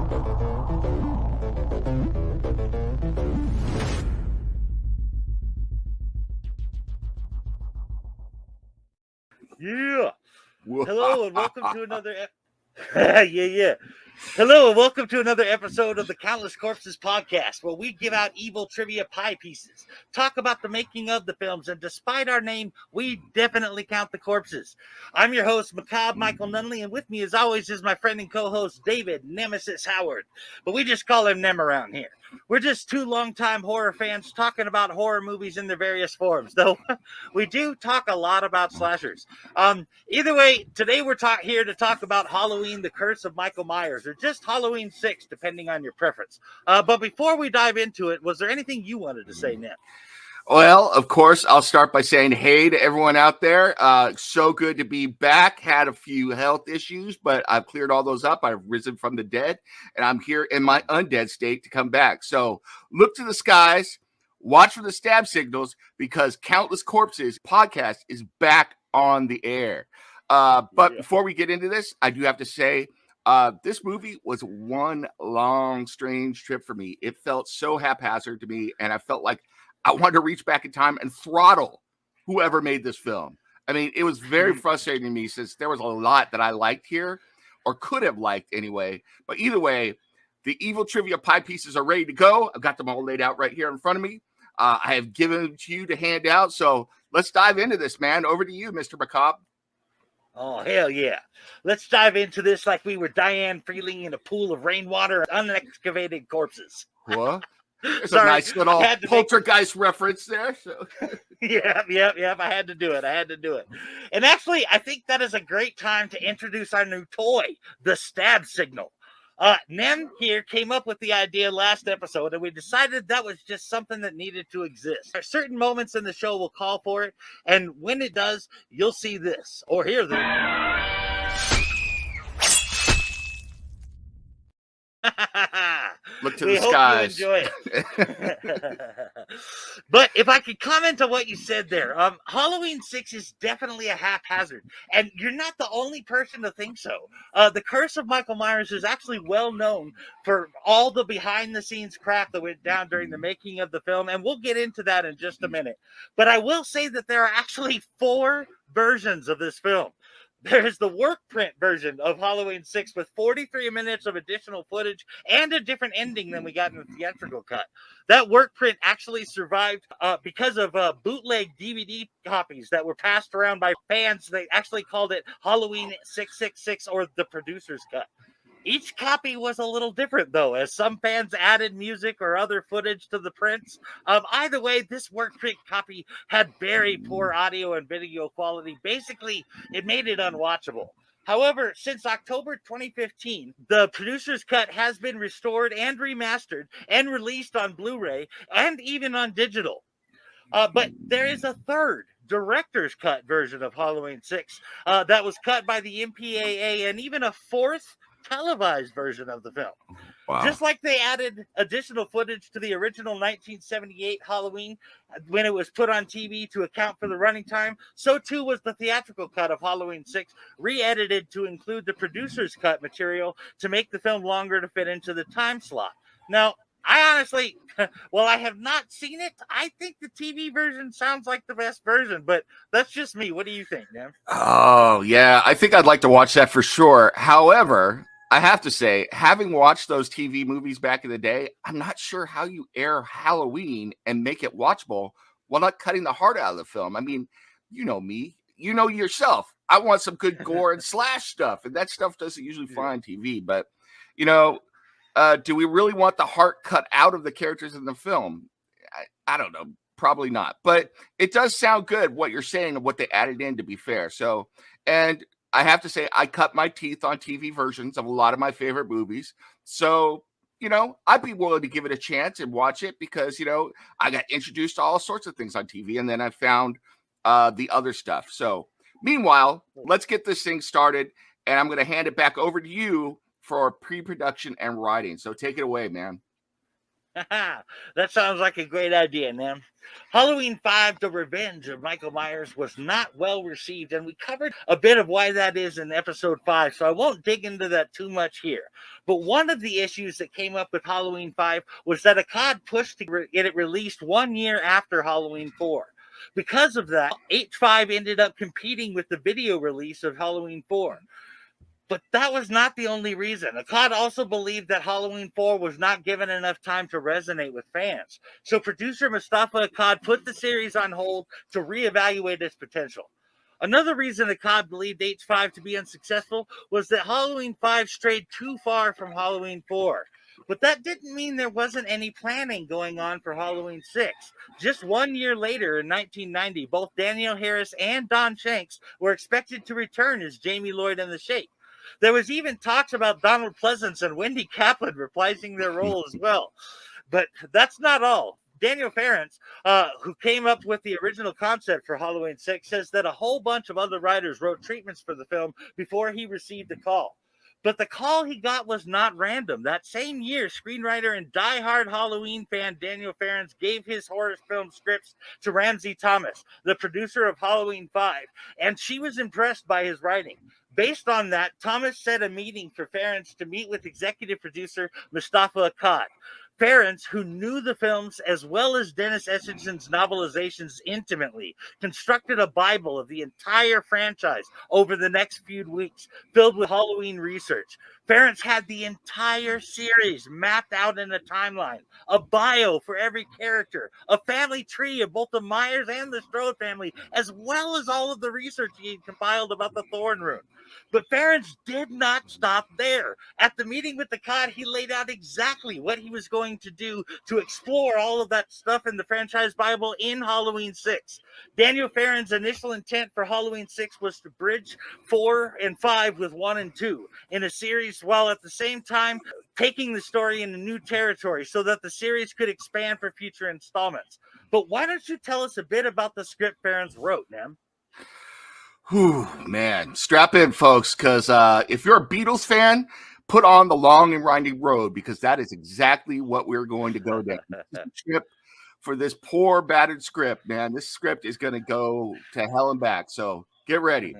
Yeah. Hello and welcome to another. Yeah. Hello and welcome to another episode of the Countless Corpses podcast, where we give out evil trivia pie pieces, talk about the making of the films, and despite our name, we definitely count the corpses. I'm your host, Macabre Michael Nunneley, and with me as always is my friend and co-host, David Nemesis Howard, but we just call him Nem around here. We're just two longtime horror fans talking about horror movies in their various forms, though we do talk a lot about slashers. Either way, today we're here to talk about Halloween, The Curse of Michael Myers, or just Halloween 6, depending on your preference. But before we dive into it, was there anything you wanted to say, Ned? Well, of course, I'll start by saying hey to everyone out there. So good to be back. Had a few health issues, but I've cleared all those up. I've risen from the dead, and I'm here in my undead state to come back. So look to the skies, watch for the stab signals, because Countless Corpses podcast is back on the air. But before we get into this, I do have to say, this movie was one long, strange trip for me. It felt so haphazard to me, and I felt like I wanted to reach back in time and throttle whoever made this film. I mean, it was very frustrating to me since there was a lot that I liked here, or could have liked anyway. But either way, the evil trivia pie pieces are ready to go. I've got them all laid out right here in front of me. I have given them to you to hand out. So let's dive into this, man. Over to you, Mr. Macabre. Oh, hell yeah. Let's dive into this like we were Diane Freeling in a pool of rainwater and unexcavated corpses. What? There's a nice little poltergeist reference there. So. Yep. I had to do it. And actually, I think that is a great time to introduce our new toy, the stab signal. Nem here came up with the idea last episode, and we decided that was just something that needed to exist. There are certain moments in the show will call for it, and when it does, you'll see this or hear this. Look to the skies. You enjoy it. But if I could comment on what you said there, Halloween 6 is definitely a haphazard, and you're not the only person to think so. The Curse of Michael Myers is actually well known for all the behind-the-scenes crap that went down during the making of the film, and we'll get into that in just a minute. But I will say that there are actually 4 versions of this film. There's the work print version of Halloween 6 with 43 minutes of additional footage and a different ending than we got in the theatrical cut. That work print actually survived because of bootleg DVD copies that were passed around by fans. They actually called it Halloween 666 or the producer's cut. Each copy was a little different, though, as some fans added music or other footage to the prints. Either way, this work print copy had very poor audio and video quality. Basically, it made it unwatchable. However, since October 2015, the producer's cut has been restored and remastered and released on Blu-ray and even on digital. But there is a third director's cut version of Halloween 6 that was cut by the MPAA, and even a fourth televised version of the film. Wow. Just like they added additional footage to the original 1978 Halloween when it was put on TV to account for the running time, so too was the theatrical cut of Halloween 6 re-edited to include the producer's cut material to make the film longer to fit into the time slot. Now, I honestly, while I have not seen it, I think the TV version sounds like the best version, but that's just me. What do you think, man? Oh, yeah. I think I'd like to watch that for sure. However, I have to say, having watched those TV movies back in the day, I'm not sure how you air Halloween and make it watchable while not cutting the heart out of the film. I mean, you know me. You know yourself. I want some good gore and slash stuff, and that stuff doesn't usually fly on TV. But, you know, do we really want the heart cut out of the characters in the film? I don't know. Probably not. But it does sound good, what you're saying and what they added in, to be fair. So, and I have to say, I cut my teeth on TV versions of a lot of my favorite movies. So, you know, I'd be willing to give it a chance and watch it because, you know, I got introduced to all sorts of things on TV, and then I found the other stuff. So, meanwhile, let's get this thing started, and I'm going to hand it back over to you for pre-production and writing. So take it away, man. That sounds like a great idea, man. Halloween 5, The Revenge of Michael Myers, was not well received, and we covered a bit of why that is in episode 5, so I won't dig into that too much here. But one of the issues that came up with Halloween 5 was that ACOD pushed to get it released 1 year after Halloween 4. Because of that, H5 ended up competing with the video release of Halloween 4. But that was not the only reason. ACOD also believed that Halloween 4 was not given enough time to resonate with fans. So producer Mustafa Akkad put the series on hold to reevaluate its potential. Another reason Akkad believed H5 to be unsuccessful was that Halloween 5 strayed too far from Halloween 4. But that didn't mean there wasn't any planning going on for Halloween 6. Just 1 year later, in 1990, both Danielle Harris and Don Shanks were expected to return as Jamie Lloyd and the Shape. There was even talks about Donald Pleasance and Wendy Kaplan reprising their role as well. But that's not all. Daniel Ference, who came up with the original concept for Halloween 6, says that a whole bunch of other writers wrote treatments for the film before he received the call. But the call he got was not random. That same year, screenwriter and diehard Halloween fan Daniel Ference gave his horror film scripts to Ramsey Thomas, the producer of Halloween 5, and she was impressed by his writing. Based on that, Thomas set a meeting for Ference to meet with executive producer Mustafa Akkad. Ference, who knew the films as well as Dennis Essington's novelizations intimately, constructed a Bible of the entire franchise over the next few weeks, filled with Halloween research. Ference had the entire series mapped out in a timeline, a bio for every character, a family tree of both the Myers and the Strode family, as well as all of the research he had compiled about the Thorn Rune. But Ference did not stop there. At the meeting with the COD, he laid out exactly what he was going to do to explore all of that stuff in the franchise Bible in Halloween 6. Daniel Ferrence's initial intent for Halloween 6 was to bridge 4 and 5 with 1 and 2 in a series, while at the same time taking the story into new territory so that the series could expand for future installments. But why don't you tell us a bit about the script Ference wrote, Nem? Whew, man, strap in, folks, because if you're a Beatles fan, put on the long and winding road, because that is exactly what we're going to go down. For this poor, battered script, man, this script is going to go to hell and back. So get ready.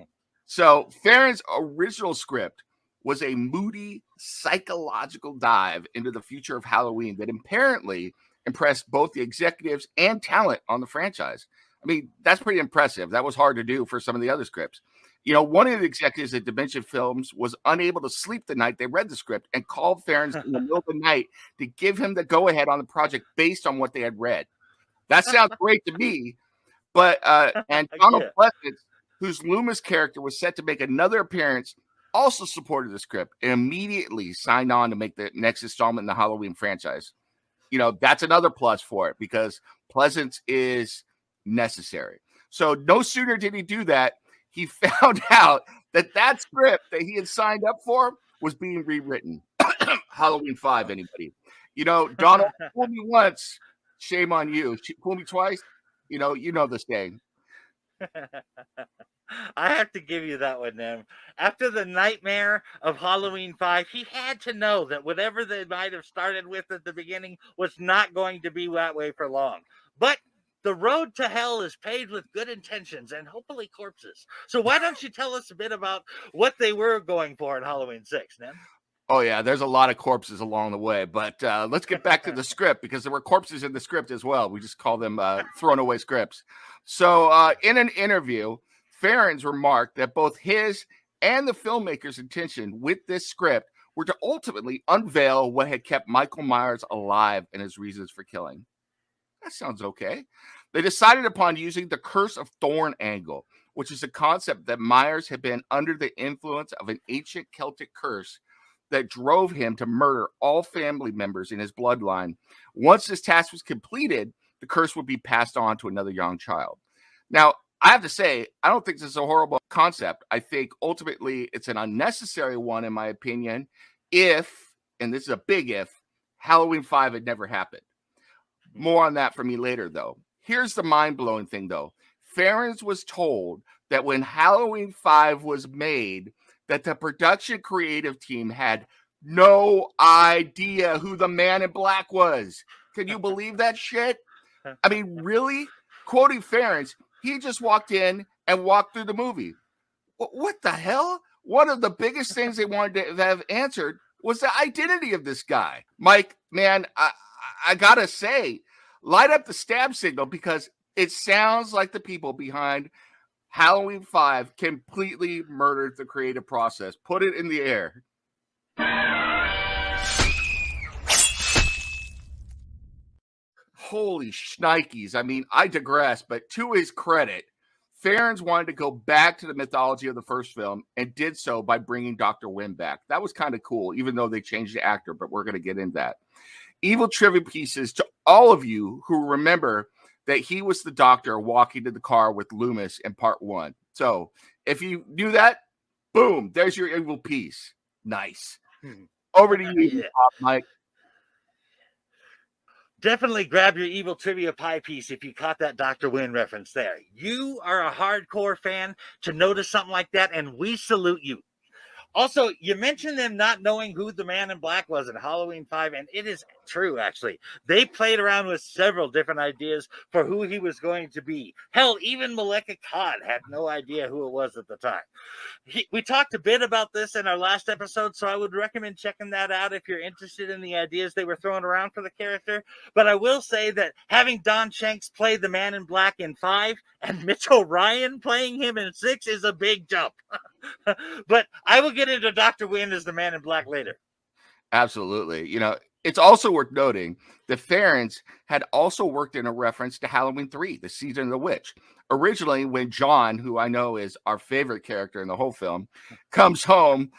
So Ferrence's original script was a moody, psychological dive into the future of Halloween that apparently impressed both the executives and talent on the franchise. I mean, that's pretty impressive. That was hard to do for some of the other scripts. You know, one of the executives at Dimension Films was unable to sleep the night they read the script and called Ference in the middle of the night to give him the go-ahead on the project based on what they had read. That sounds great to me. But, and Donald Pleasance, whose Loomis character was set to make another appearance, also supported the script and immediately signed on to make the next installment in the Halloween franchise. You know, that's another plus for it, because Pleasance is necessary. So no sooner did he do that, he found out that script that he had signed up for was being rewritten. Halloween 5, anybody? You know, Donald, fool me once, shame on you. Fool me twice, you know this game. I have to give you that one, Nem. After the nightmare of Halloween 5, he had to know that whatever they might have started with at the beginning was not going to be that way for long. But the road to hell is paved with good intentions and hopefully corpses. So why don't you tell us a bit about what they were going for in Halloween 6, Nem? Oh, yeah, there's a lot of corpses along the way. But let's get back to the script, because there were corpses in the script as well. We just call them thrown away scripts. So in an interview, Ference remarked that both his and the filmmaker's intention with this script were to ultimately unveil what had kept Michael Myers alive and his reasons for killing. That sounds okay. They decided upon using the Curse of Thorn angle, which is a concept that Myers had been under the influence of an ancient Celtic curse that drove him to murder all family members in his bloodline. Once this task was completed, the curse would be passed on to another young child. Now, I have to say, I don't think this is a horrible concept. I think ultimately it's an unnecessary one, in my opinion, if, and this is a big if, Halloween 5 had never happened. More on that from me later, though. Here's the mind-blowing thing, though. Ference was told that when Halloween 5 was made, that the production creative team had no idea who the Man in Black was. Can you believe that shit? I mean, really? Quoting Ference, he just walked in and walked through the movie. What the hell? One of the biggest things they wanted to have answered was the identity of this guy. Mike, man, I gotta say, light up the stab signal, because it sounds like the people behind Halloween 5 completely murdered the creative process. Put it in the air. Holy shnikes. I mean, I digress, but to his credit, Ference wanted to go back to the mythology of the first film and did so by bringing Dr. Wynn back. That was kind of cool, even though they changed the actor, but we're going to get into that. Evil trivia pieces to all of you who remember that he was the doctor walking to the car with Loomis in part 1. So if you knew that, boom, there's your evil piece. Nice. Over to you, Mike. Definitely grab your evil trivia pie piece if you caught that Dr. Wynn reference there. You are a hardcore fan to notice something like that, and we salute you. Also, you mentioned them not knowing who the Man in Black was in Halloween 5, and it is true, actually. They played around with several different ideas for who he was going to be. Hell, even Maleka Todd had no idea who it was at the time. We talked a bit about this in our last episode, so I would recommend checking that out if you're interested in the ideas they were throwing around for the character. But I will say that having Don Shanks play the Man in Black in 5 and Mitch O'Ryan playing him in 6 is a big jump. But I will get into Dr. Wynn as the Man in Black later. Absolutely. You know, it's also worth noting that Ference had also worked in a reference to Halloween 3, the season of the witch. Originally, when John, who I know is our favorite character in the whole film, comes home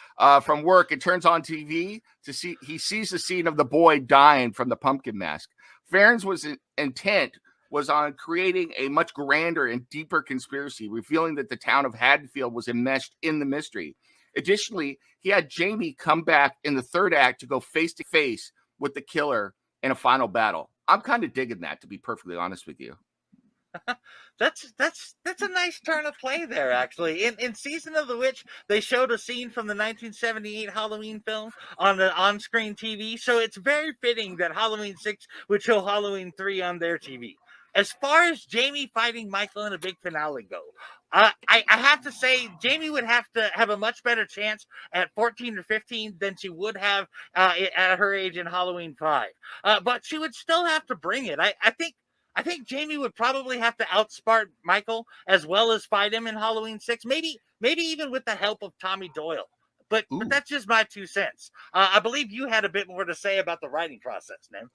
from work and turns on TV he sees the scene of the boy dying from the pumpkin mask. Ference's intent was on creating a much grander and deeper conspiracy, revealing that the town of Haddonfield was enmeshed in the mystery. Additionally, he had Jamie come back in the third act to go face to face with the killer in a final battle. I'm kind of digging that, to be perfectly honest with you. That's a nice turn of play there, actually. In Season of the Witch, they showed a scene from the 1978 Halloween film on the on-screen TV, so it's very fitting that Halloween 6 would show Halloween 3 on their TV. As far as Jamie fighting Michael in a big finale go, I have to say Jamie would have to have a much better chance at 14 or 15 than she would have at her age in Halloween 5. But she would still have to bring it. I think Jamie would probably have to outsmart Michael as well as fight him in Halloween 6, maybe even with the help of Tommy Doyle. But that's just my 2 cents. I believe you had a bit more to say about the writing process, man.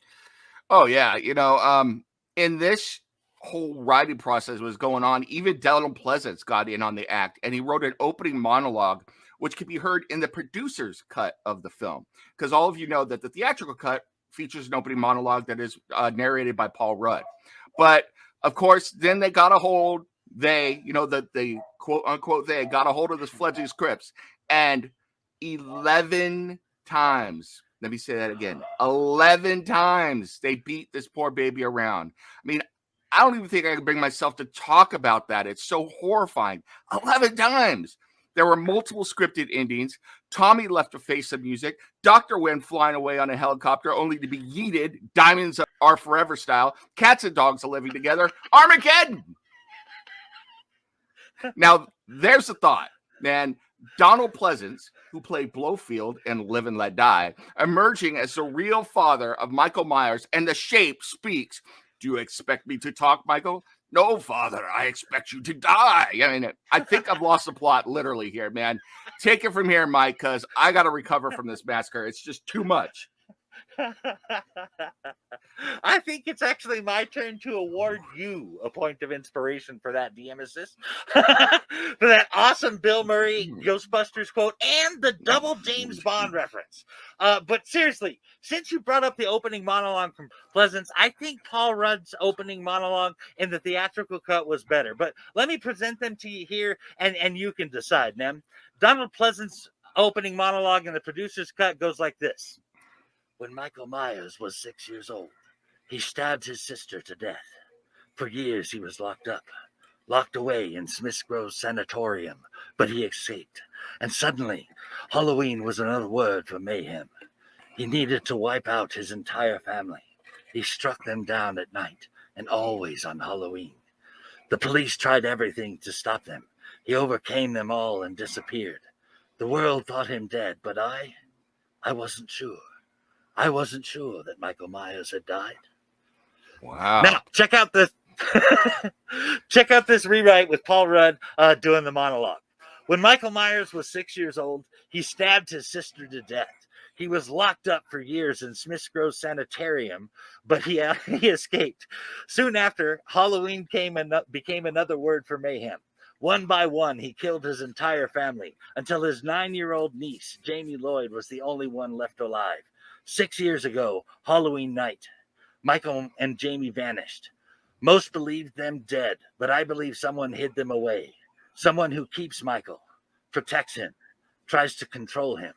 Oh, yeah. You know, in this whole writing process was going on, even Donald Pleasance got in on the act, and he wrote an opening monologue, which could be heard in the producer's cut of the film. Because all of you know that the theatrical cut features an opening monologue that is narrated by Paul Rudd. But, of course, then they got a hold, the quote-unquote they got a hold of this fledgling scripts, and 11 times, let me say that again, 11 times they beat this poor baby around. I mean, I don't even think I can bring myself to talk about that. It's so horrifying. 11 times. There were multiple scripted endings. Tommy left to face some music. Dr. Wynn flying away on a helicopter only to be yeeted. Diamonds Are Forever style. Cats and dogs are living together. Armageddon! Now, there's a thought, man. Donald Pleasance, who played Blofeld in Live and Let Die, emerging as the real father of Michael Myers, and the Shape speaks. Do you expect me to talk, Michael? No, Father, I expect you to die. I mean, I think I've lost the plot literally here, man. Take it from here, Mike, because I got to recover from this massacre. It's just too much. I think it's actually my turn to award you a point of inspiration for that, Nemesis. For that awesome Bill Murray Ghostbusters quote and the double James Bond reference. But seriously, since you brought up the opening monologue from Pleasance, I think Paul Rudd's opening monologue in the theatrical cut was better. But let me present them to you here, and you can decide, man. Donald Pleasance's opening monologue in the producer's cut goes like this. When Michael Myers was 6 years old, he stabbed his sister to death. For years he was locked away in Smith's Grove Sanatorium, but he escaped. And suddenly, Halloween was another word for mayhem. He needed to wipe out his entire family. He struck them down at night, and always on Halloween. The police tried everything to stop them. He overcame them all and disappeared. The world thought him dead, but I wasn't sure. I wasn't sure that Michael Myers had died. Wow. Now, check out this check out this rewrite with Paul Rudd doing the monologue. When Michael Myers was 6 years old, he stabbed his sister to death. He was locked up for years in Smith's Grove Sanitarium, but he escaped. Soon after, Halloween became another word for mayhem. One by one, he killed his entire family until his 9-year-old niece, Jamie Lloyd, was the only one left alive. 6 years ago, Halloween night, Michael and Jamie vanished. Most believed them dead, but I believe someone hid them away. Someone who keeps Michael, protects him, tries to control him.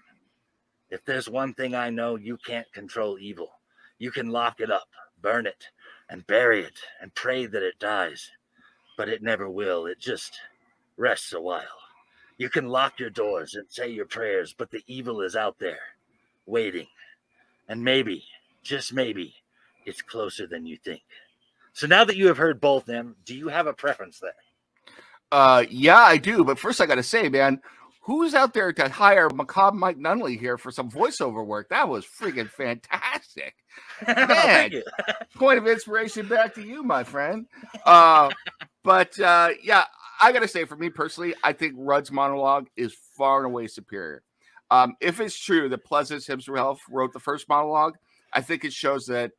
If there's one thing I know, you can't control evil. You can lock it up, burn it, and bury it, and pray that it dies. But it never will. It just rests a while. You can lock your doors and say your prayers, but the evil is out there, waiting. And maybe, just maybe, it's closer than you think. So now that you have heard both them, do you have a preference there? Yeah, I do. But first I got to say, man, who's out there to hire Macabre Mike Nunneley here for some voiceover work? That was freaking fantastic. Man, point of inspiration back to you, my friend. Yeah, I got to say, for me personally, I think Rudd's monologue is far and away superior. If it's true that Pleasance himself wrote the first monologue, I think it shows that,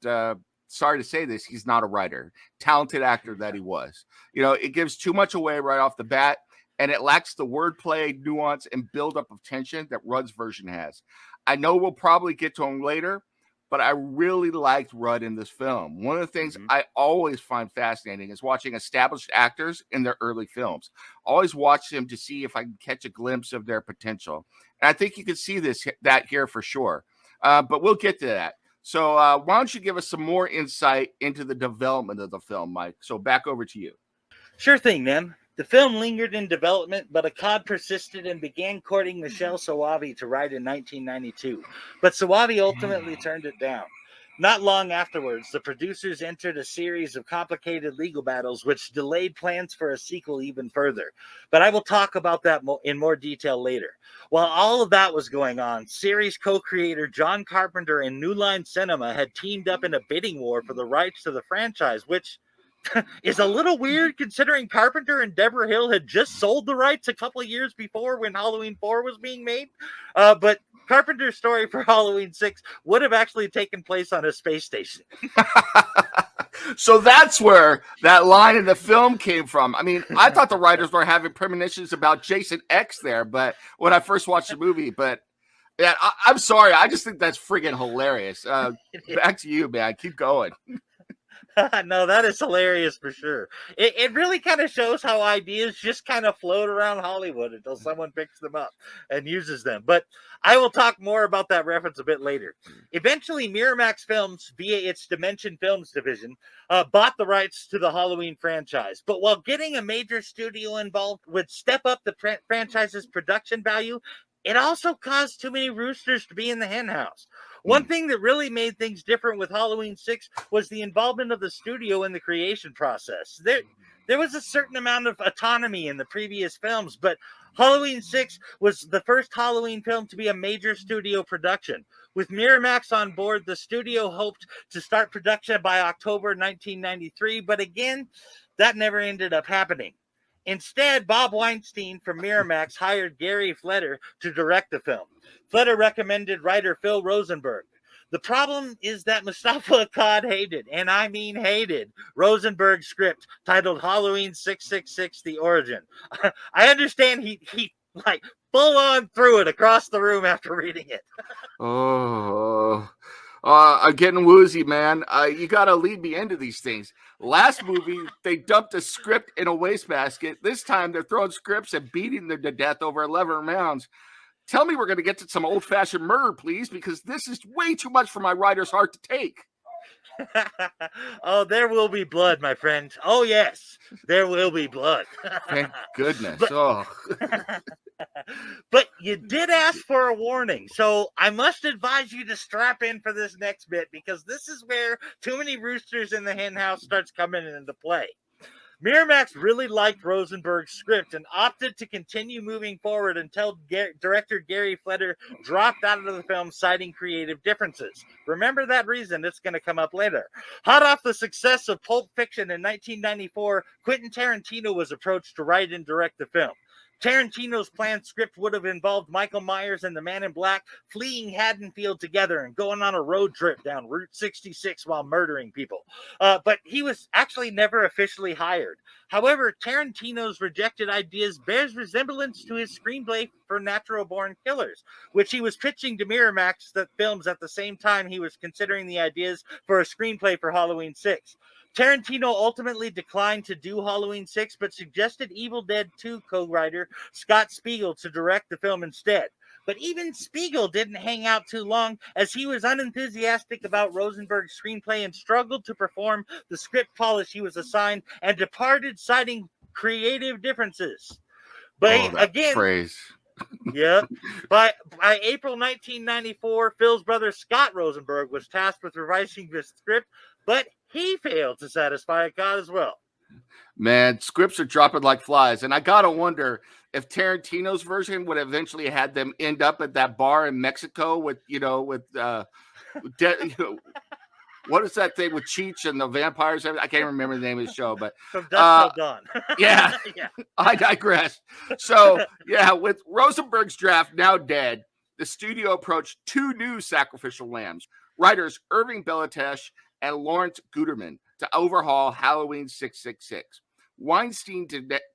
sorry to say this, he's not a writer. Talented actor that he was. You know, it gives too much away right off the bat, and it lacks the wordplay, nuance, and buildup of tension that Rudd's version has. I know we'll probably get to him later, but I really liked Rudd in this film. One of the things I always find fascinating is watching established actors in their early films. Always watch them to see if I can catch a glimpse of their potential. And I think you can see that here for sure. But we'll get to that. So why don't you give us some more insight into the development of the film, Mike? So back over to you. Sure thing, Nem. The film lingered in development, but Akkad persisted and began courting Michelle Soavi to write in 1992. But Soavi ultimately turned it down. Not long afterwards, the producers entered a series of complicated legal battles which delayed plans for a sequel even further. But I will talk about that in more detail later. While all of that was going on, series co-creator John Carpenter and New Line Cinema had teamed up in a bidding war for the rights to the franchise, which is a little weird considering Carpenter and Deborah Hill had just sold the rights a couple of years before when Halloween 4 was being made. But Carpenter's story for Halloween 6 would have actually taken place on a space station. So that's where that line in the film came from. I mean, I thought the writers were having premonitions about Jason X there, but when I first watched the movie, but yeah, I'm sorry. I just think that's friggin' hilarious. Back to you, man. Keep going. No, that is hilarious for sure. It really kind of shows how ideas just kind of float around Hollywood until someone picks them up and uses them. But I will talk more about that reference a bit later. Eventually, Miramax Films, via its Dimension Films division, bought the rights to the Halloween franchise. But while getting a major studio involved would step up the franchise's production value, it also caused too many roosters to be in the henhouse. One thing that really made things different with Halloween 6 was the involvement of the studio in the creation process. There was a certain amount of autonomy in the previous films, but Halloween 6 was the first Halloween film to be a major studio production. With Miramax on board, the studio hoped to start production by October 1993, but again, that never ended up happening. Instead, Bob Weinstein from Miramax hired Gary Fleder to direct the film. Fleder recommended writer Phil Rosenberg. The problem is that Mustafa Akkad hated, and I mean hated, Rosenberg's script titled Halloween 666: The Origin. I understand he like full on threw it across the room after reading it. I'm getting woozy, man. You got to lead me into these things. Last movie, they dumped a script in a wastebasket. This time, they're throwing scripts and beating them to death over 11 rounds. Tell me we're going to get to some old-fashioned murder, please, because this is way too much for my writer's heart to take. Oh, there will be blood, my friend. Oh, yes, there will be blood. Thank goodness. But Oh, but you did ask for a warning, so I must advise you to strap in for this next bit, because this is where Too Many Roosters in the Hen House starts coming into play. Miramax really liked Rosenberg's script and opted to continue moving forward until director Gary Fleder dropped out of the film, citing creative differences. Remember that reason, it's going to come up later. Hot off the success of Pulp Fiction in 1994, Quentin Tarantino was approached to write and direct the film. Tarantino's planned script would have involved Michael Myers and the Man in Black fleeing Haddonfield together and going on a road trip down Route 66 while murdering people. But he was actually never officially hired. However, Tarantino's rejected ideas bears resemblance to his screenplay for Natural Born Killers, which he was pitching to Miramax Films at the same time he was considering the ideas for a screenplay for Halloween 6. Tarantino ultimately declined to do Halloween 6, but suggested Evil Dead 2 co-writer Scott Spiegel to direct the film instead. But even Spiegel didn't hang out too long, as he was unenthusiastic about Rosenberg's screenplay and struggled to perform the script polish he was assigned and departed, citing creative differences. But that again, phrase. Yeah. By April 1994, Phil's brother Scott Rosenberg was tasked with revising the script, but he failed to satisfy God as well. Man, scripts are dropping like flies, and I gotta wonder if Tarantino's version would eventually had them end up at that bar in Mexico with what is that thing with Cheech and the vampires? I can't remember the name of the show, but From Dusk Till Dawn. Yeah. I digress. So, yeah, with Rosenberg's draft now dead, the studio approached two new sacrificial lambs, writers Irving Belatesh and Lawrence Guterman, to overhaul Halloween 666. Weinstein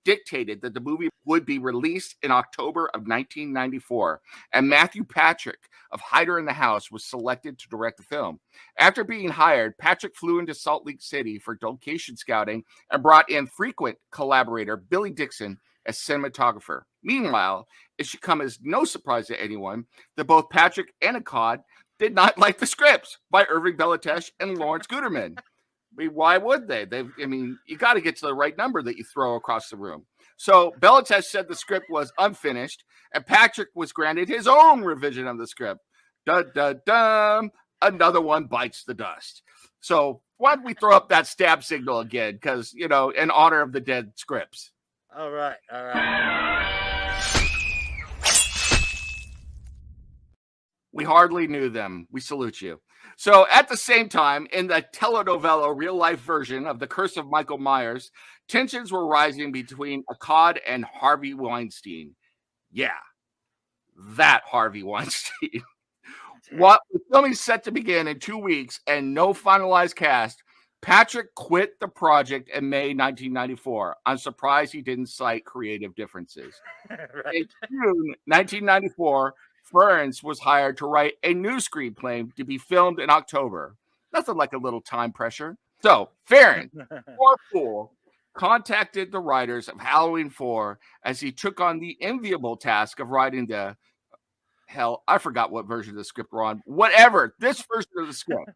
dictated that the movie would be released in October of 1994, and Matthew Patrick of Hider in the House was selected to direct the film. After being hired, Patrick flew into Salt Lake City for location scouting and brought in frequent collaborator Billy Dixon as cinematographer. Meanwhile, it should come as no surprise to anyone that both Patrick and Akkad did not like the scripts by Irving Belatesh and Lawrence Guterman. I mean, why would they? You got to get to the right number that you throw across the room. So Belatesh said the script was unfinished, and Patrick was granted his own revision of the script. Dun-dun-dun, another one bites the dust. So why don't we throw up that stab signal again? Because, in honor of the dead scripts. All right. We hardly knew them. We salute you. So at the same time, in the telenovela real-life version of The Curse of Michael Myers, tensions were rising between Akkad and Harvey Weinstein. Yeah, that Harvey Weinstein. What the filming set to begin in 2 weeks and no finalized cast, Patrick quit the project in May 1994. I'm surprised he didn't cite creative differences. Right. In June 1994, Ferns was hired to write a new screenplay to be filmed in October. Nothing like a little time pressure. So, Ferns, poor fool, contacted the writers of Halloween 4 as he took on the enviable task of writing I forgot what version of the script we're on. Whatever, this version of the script.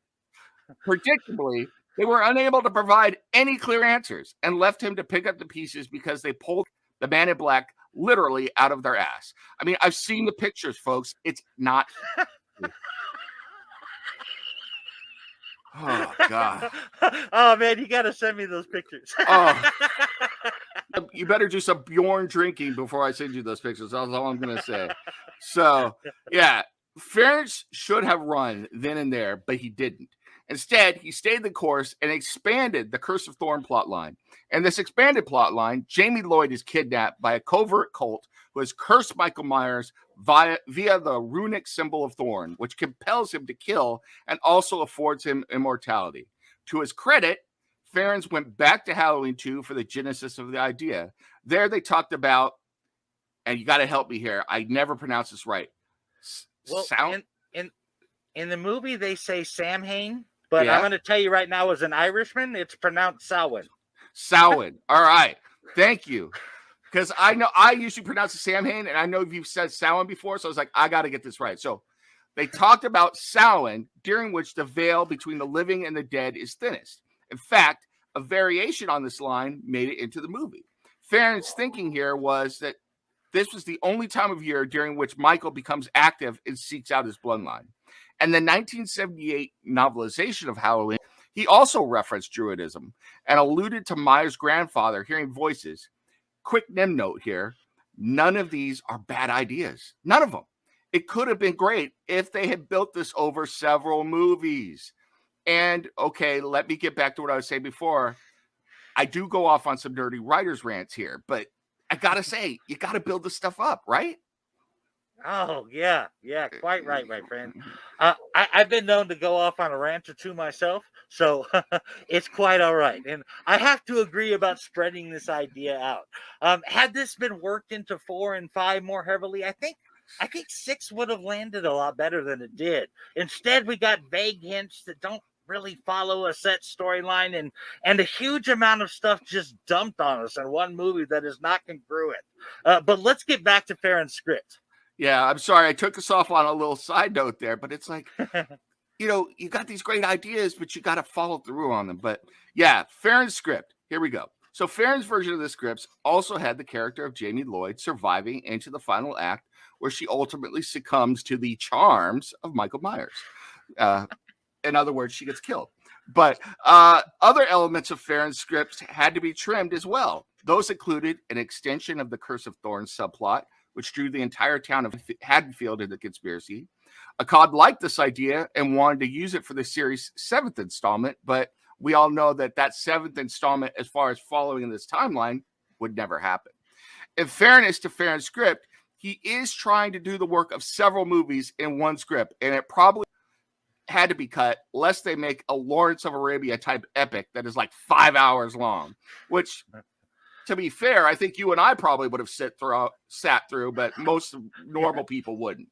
Predictably, they were unable to provide any clear answers and left him to pick up the pieces because they pulled the Man in Black literally out of their ass. I mean, I've seen the pictures, folks. It's not. Oh, God. Oh, man, you got to send me those pictures. Oh. You better do some Bjorn drinking before I send you those pictures. That's all I'm going to say. So, yeah, Ferns should have run then and there, but he didn't. Instead, he stayed the course and expanded the Curse of Thorn plotline. In this expanded plotline, Jamie Lloyd is kidnapped by a covert cult who has cursed Michael Myers via the runic symbol of Thorn, which compels him to kill and also affords him immortality. To his credit, Ferns went back to Halloween 2 for the genesis of the idea. There they talked about, and you got to help me here, I never pronounce this right. In the movie, they say Samhain, but Yeah. I'm going to tell you right now, as an Irishman, it's pronounced Samhain. Samhain. All right. Thank you. Because I know I usually pronounce it Samhain, and I know you've said Samhain before, so I was like, I got to get this right. So They talked about Samhain, during which the veil between the living and the dead is thinnest. In fact, a variation on this line made it into the movie. Farron's thinking here was that this was the only time of year during which Michael becomes active and seeks out his bloodline. And the 1978 novelization of Halloween, he also referenced Druidism and alluded to Myers' grandfather hearing voices. Quick nim note here, none of these are bad ideas. None of them. It could have been great if they had built this over several movies. And, okay, let me get back to what I was saying before. I do go off on some dirty writer's rants here, but I got to say, you got to build this stuff up, right? Oh, yeah, quite right, my friend. I've been known to go off on a rant or two myself, so it's quite all right. And I have to agree about spreading this idea out. Had this been worked into 4 and 5 more heavily, I think 6 would have landed a lot better than it did. Instead, we got vague hints that don't really follow a set storyline and a huge amount of stuff just dumped on us in one movie that is not congruent. But let's get back to Farron's script. Yeah, I'm sorry. I took us off on a little side note there, but it's like, you got these great ideas, but you got to follow through on them. But yeah, Farron's script. Here we go. So Farron's version of the scripts also had the character of Jamie Lloyd surviving into the final act, where she ultimately succumbs to the charms of Michael Myers. In other words, she gets killed. But other elements of Farron's scripts had to be trimmed as well. Those included an extension of the Curse of Thorns subplot, which drew the entire town of Haddonfield into the conspiracy. Akkad liked this idea and wanted to use it for the series' 7th installment, but we all know that 7th installment, as far as following this timeline, would never happen. In fairness to Farron's script, he is trying to do the work of several movies in one script, and it probably had to be cut lest they make a Lawrence of Arabia type epic that is like 5 hours long, which, to be fair, I think you and I probably would have sat through, but most normal people wouldn't.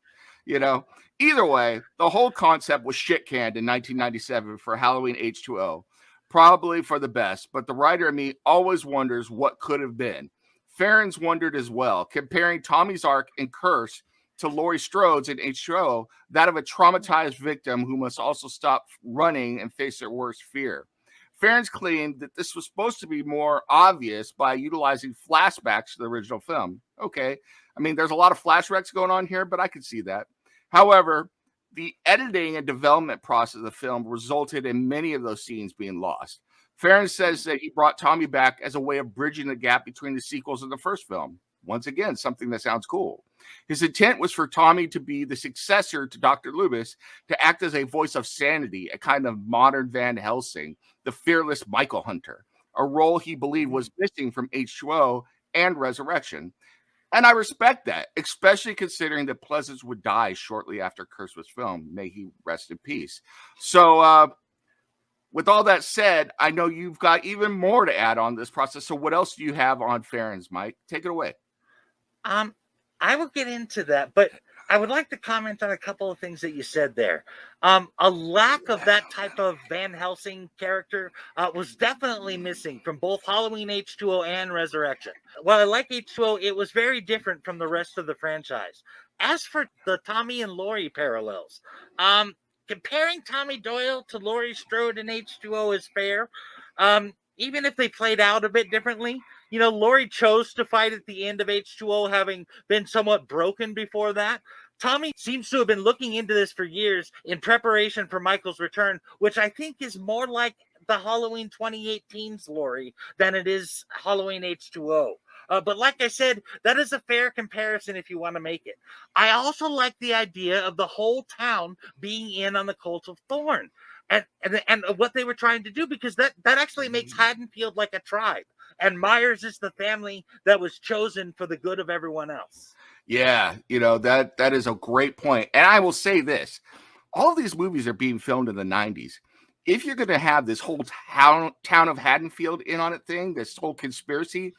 Either way, the whole concept was shit canned in 1997 for Halloween H2O, probably for the best, but the writer in me always wonders what could have been. Farron's wondered as well, comparing Tommy's arc in Curse to Laurie Strode's in H2O, that of a traumatized victim who must also stop running and face their worst fear. Farron's claimed that this was supposed to be more obvious by utilizing flashbacks to the original film. Okay, I mean, there's a lot of flashbacks going on here, but I could see that. However, the editing and development process of the film resulted in many of those scenes being lost. Farron says that he brought Tommy back as a way of bridging the gap between the sequels and the first film. Once again, something that sounds cool. His intent was for Tommy to be the successor to Dr. Loomis, to act as a voice of sanity, a kind of modern Van Helsing, the fearless Michael Hunter, a role he believed was missing from H2O and Resurrection. And I respect that, especially considering that Pleasance would die shortly after Curse was filmed. May he rest in peace. So, with all that said, I know you've got even more to add on this process. So what else do you have on Farron's, Mike? Take it away. I will get into that, but I would like to comment on a couple of things that you said there. A lack of that type of Van Helsing character was definitely missing from both Halloween H2O and Resurrection. While I like H2O, it was very different from the rest of the franchise. As for the Tommy and Laurie parallels, comparing Tommy Doyle to Laurie Strode in H2O is fair. Even if they played out a bit differently, Laurie chose to fight at the end of H2O, having been somewhat broken before that. Tommy seems to have been looking into this for years in preparation for Michael's return, which I think is more like the Halloween 2018's Laurie than it is Halloween H2O. But like I said, that is a fair comparison if you want to make it. I also like the idea of the whole town being in on the Cult of Thorn and what they were trying to do, because that actually makes Haddonfield like a tribe. And Myers is the family that was chosen for the good of everyone else. Yeah, that is a great point. And I will say this. All of these movies are being filmed in the 90s. If you're going to have this whole town of Haddonfield in on it thing, this whole conspiracy,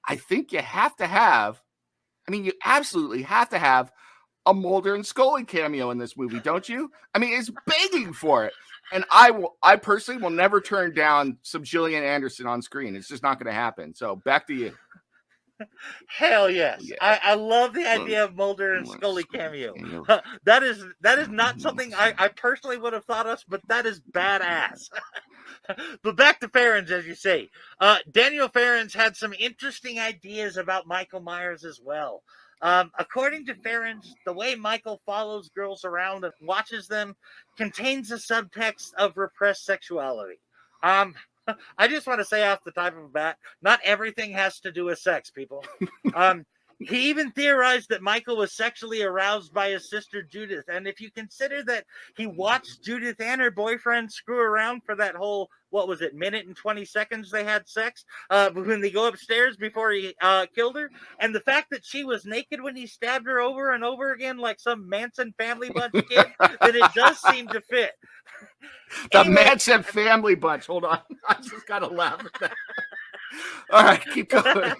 I think you have to have, you absolutely have to have a Mulder and Scully cameo in this movie, don't you? It's begging for it. And I personally will never turn down some Gillian Anderson on screen. It's just not going to happen. So back to you. Hell yes. Yeah. I love the idea of Mulder and Scully cameo. That is not something I personally would have thought of, but that is badass. But back to Farrens, as you say. Daniel Farrens had some interesting ideas about Michael Myers as well. According to Farrens, the way Michael follows girls around and watches them contains a subtext of repressed sexuality. Um, I just want to say off the top of the bat, not everything has to do with sex, people. Um, he even theorized that Michael was sexually aroused by his sister Judith. And if you consider that he watched Judith and her boyfriend screw around for that whole, what was it, minute and 20 seconds they had sex when they go upstairs before he killed her, and the fact that she was naked when he stabbed her over and over again like some Manson family bunch kid, then it does seem to fit. The Manson family bunch. Hold on. I just got to laugh at that. All right, keep going.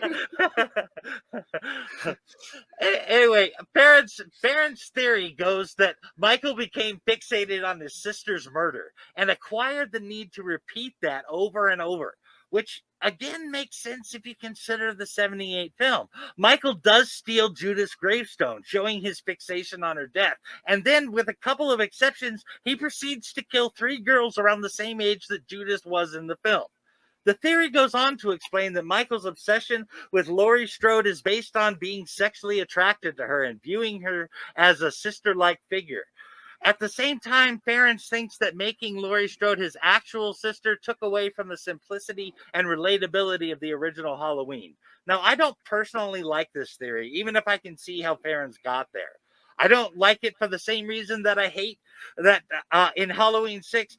Anyway, Farrens' theory goes that Michael became fixated on his sister's murder and acquired the need to repeat that over and over, which again makes sense if you consider the 78 film. Michael does steal Judith's gravestone, showing his fixation on her death. And then, with a couple of exceptions, he proceeds to kill 3 girls around the same age that Judith was in the film. The theory goes on to explain that Michael's obsession with Laurie Strode is based on being sexually attracted to her and viewing her as a sister-like figure. At the same time, Farrens thinks that making Laurie Strode his actual sister took away from the simplicity and relatability of the original Halloween. Now, I don't personally like this theory, even if I can see how Farrens got there. I don't like it for the same reason that I hate that in Halloween 6,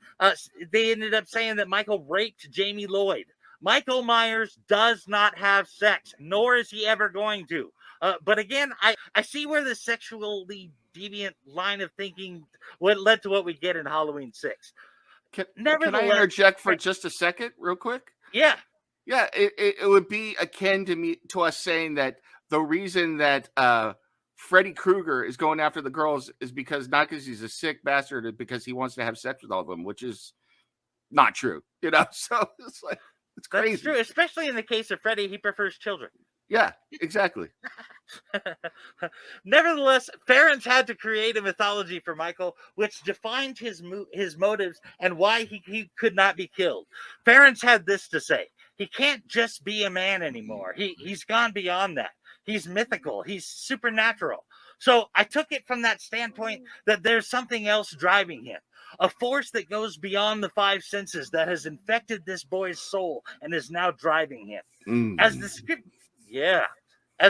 they ended up saying that Michael raped Jamie Lloyd. Michael Myers does not have sex, nor is he ever going to. But again, I see where the sexually deviant line of thinking what led to what we get in Halloween 6. Can I interject for just a second, real quick? Yeah. Yeah, it would be akin to us saying that the reason that Freddy Krueger is going after the girls is because not because he's a sick bastard, it's because he wants to have sex with all of them, which is not true, So it's like, it's crazy. That's true, especially in the case of Freddy, he prefers children. Yeah, exactly. Nevertheless, Farrens had to create a mythology for Michael, which defined his motives and why he could not be killed. Farrens had this to say: he can't just be a man anymore. He's gone beyond that. He's mythical. He's supernatural. So I took it from that standpoint that there's something else driving him. A force that goes beyond the 5 senses that has infected this boy's soul and is now driving him. As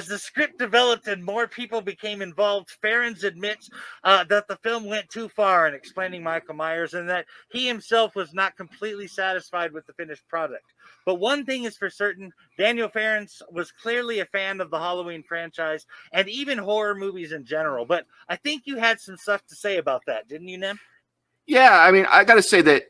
the script developed and more people became involved, Farrens admits that the film went too far in explaining Michael Myers and that he himself was not completely satisfied with the finished product. But one thing is for certain, Daniel Farrens was clearly a fan of the Halloween franchise and even horror movies in general. But I think you had some stuff to say about that, didn't you, Nem? Yeah, I mean, I got to say that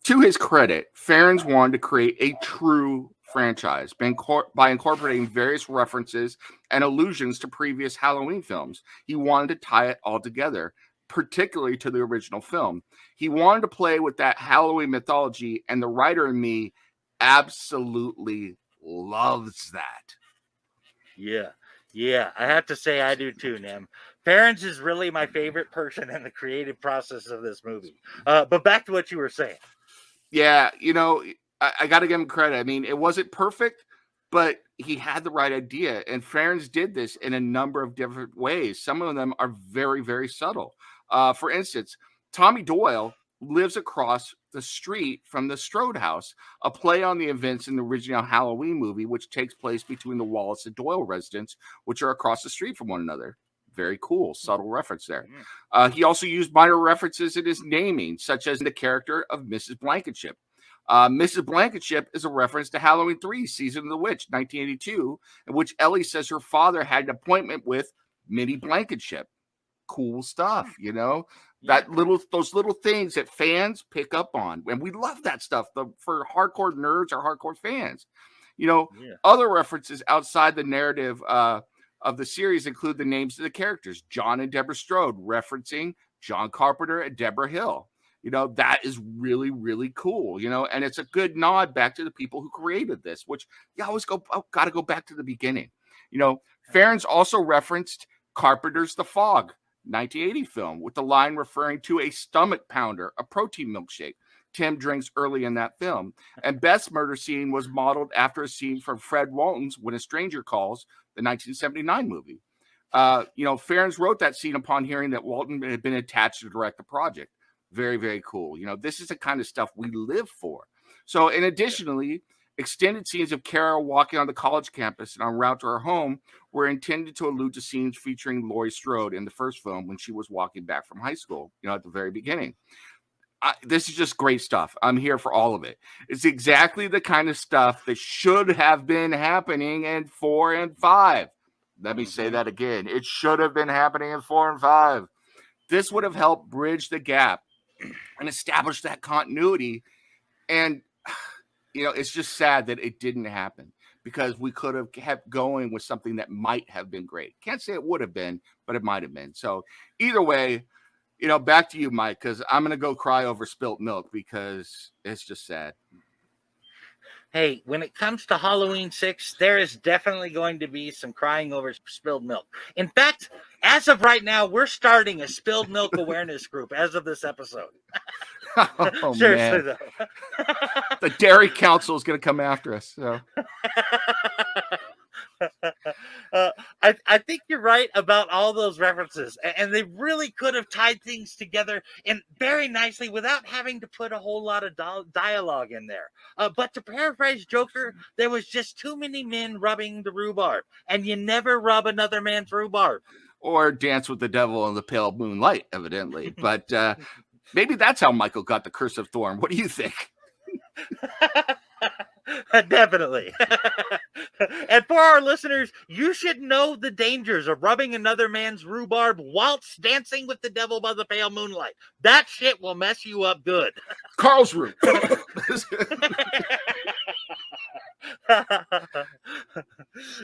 to his credit, Farrens wanted to create a true franchise by incorporating various references and allusions to previous Halloween films. He wanted to tie it all together, particularly to the original film. He wanted to play with that Halloween mythology, and the writer in me absolutely loves that. Yeah, I have to say I do too, Nem. Farrens is really my favorite person in the creative process of this movie. But back to what you were saying. Yeah, I got to give him credit. I mean, it wasn't perfect, but he had the right idea. And Farrens did this in a number of different ways. Some of them are very, very subtle. For instance, Tommy Doyle lives across the street from the Strode house, a play on the events in the original Halloween movie, which takes place between the Wallace and Doyle residents, which are across the street from one another. Very cool, subtle reference there. He also used minor references in his naming, such as the character of Mrs. Blankenship. Mrs. Blankenship is a reference to Halloween 3, Season of the Witch, 1982, in which Ellie says her father had an appointment with Minnie Blankenship. Cool stuff, those little things that fans pick up on, and we love that stuff for hardcore nerds or hardcore fans. Other references outside the narrative of the series include the names of the characters, John and Deborah Strode, referencing John Carpenter and Deborah Hill. That is really, really cool, and it's a good nod back to the people who created this, which you always got to go back to the beginning. Farron's also referenced Carpenter's The Fog, 1980 film, with the line referring to a stomach pounder, a protein milkshake Tim drinks early in that film. And Beth's murder scene was modeled after a scene from Fred Walton's When a Stranger Calls, the 1979 movie. Farron's wrote that scene upon hearing that Walton had been attached to direct the project. Very, very cool. This is the kind of stuff we live for. So, and additionally, extended scenes of Kara walking on the college campus and en route to her home were intended to allude to scenes featuring Laurie Strode in the first film when she was walking back from high school, at the very beginning. This is just great stuff. I'm here for all of it. It's exactly the kind of stuff that should have been happening in 4 and 5. Let me say that again. It should have been happening in 4 and 5. This would have helped bridge the gap and establish that continuity. And, it's just sad that it didn't happen because we could have kept going with something that might have been great. Can't say it would have been, but it might have been. So either way, back to you, Mike, because I'm going to go cry over spilt milk because it's just sad. Hey, when it comes to Halloween 6, there is definitely going to be some crying over spilled milk. In fact, as of right now, we're starting a spilled milk awareness group as of this episode. Oh, seriously, man. though. The Dairy Council is going to come after us. So. I think you're right about all those references, and they really could have tied things together and very nicely without having to put a whole lot of dialogue in there. But to paraphrase Joker, there was just too many men rubbing the rhubarb, and you never rub another man's rhubarb. Or dance with the devil in the pale moonlight, evidently. But maybe that's how Michael got the Curse of Thorn. What do you think? Definitely. And for our listeners, you should know the dangers of rubbing another man's rhubarb whilst dancing with the devil by the pale moonlight. That shit will mess you up good. Karlsruhe.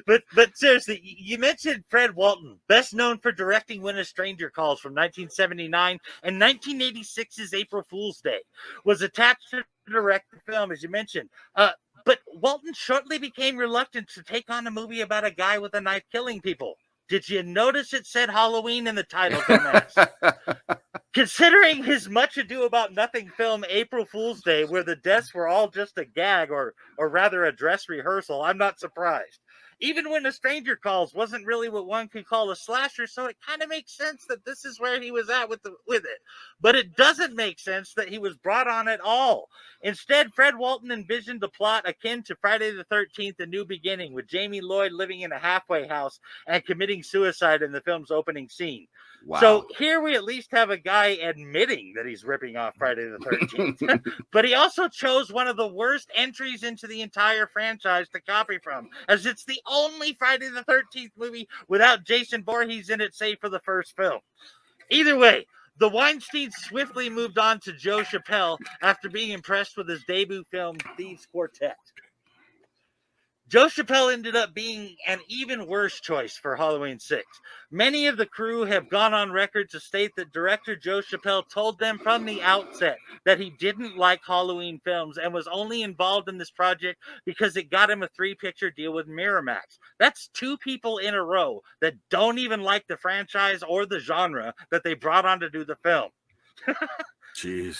But seriously, you mentioned Fred Walton, best known for directing When a Stranger Calls from 1979 and 1986's April Fool's Day, was attached to direct the film, as you mentioned. But Walton shortly became reluctant to take on a movie about a guy with a knife killing people. Did you notice it said Halloween in the title, dumbass? Considering his Much Ado About Nothing film April Fool's Day, where the deaths were all just a gag or rather a dress rehearsal, I'm not surprised. Even When a Stranger Calls wasn't really what one could call a slasher, so it kind of makes sense that this is where he was at with it. But it doesn't make sense that he was brought on at all. Instead, Fred Walton envisioned a plot akin to Friday the 13th, A New Beginning, with Jamie Lloyd living in a halfway house and committing suicide in the film's opening scene. Wow. So here we at least have a guy admitting that he's ripping off Friday the 13th. But he also chose one of the worst entries into the entire franchise to copy from, as it's the only Friday the 13th movie without Jason Voorhees in it, save for the first film. Either way, the Weinsteins swiftly moved on to Joe Chappelle after being impressed with his debut film, Thieves Quartet. Joe Chappelle ended up being an even worse choice for Halloween 6. Many of the crew have gone on record to state that director Joe Chappelle told them from the outset that he didn't like Halloween films and was only involved in this project because it got him a 3-picture deal with Miramax. That's 2 people in a row that don't even like the franchise or the genre that they brought on to do the film. Jeez.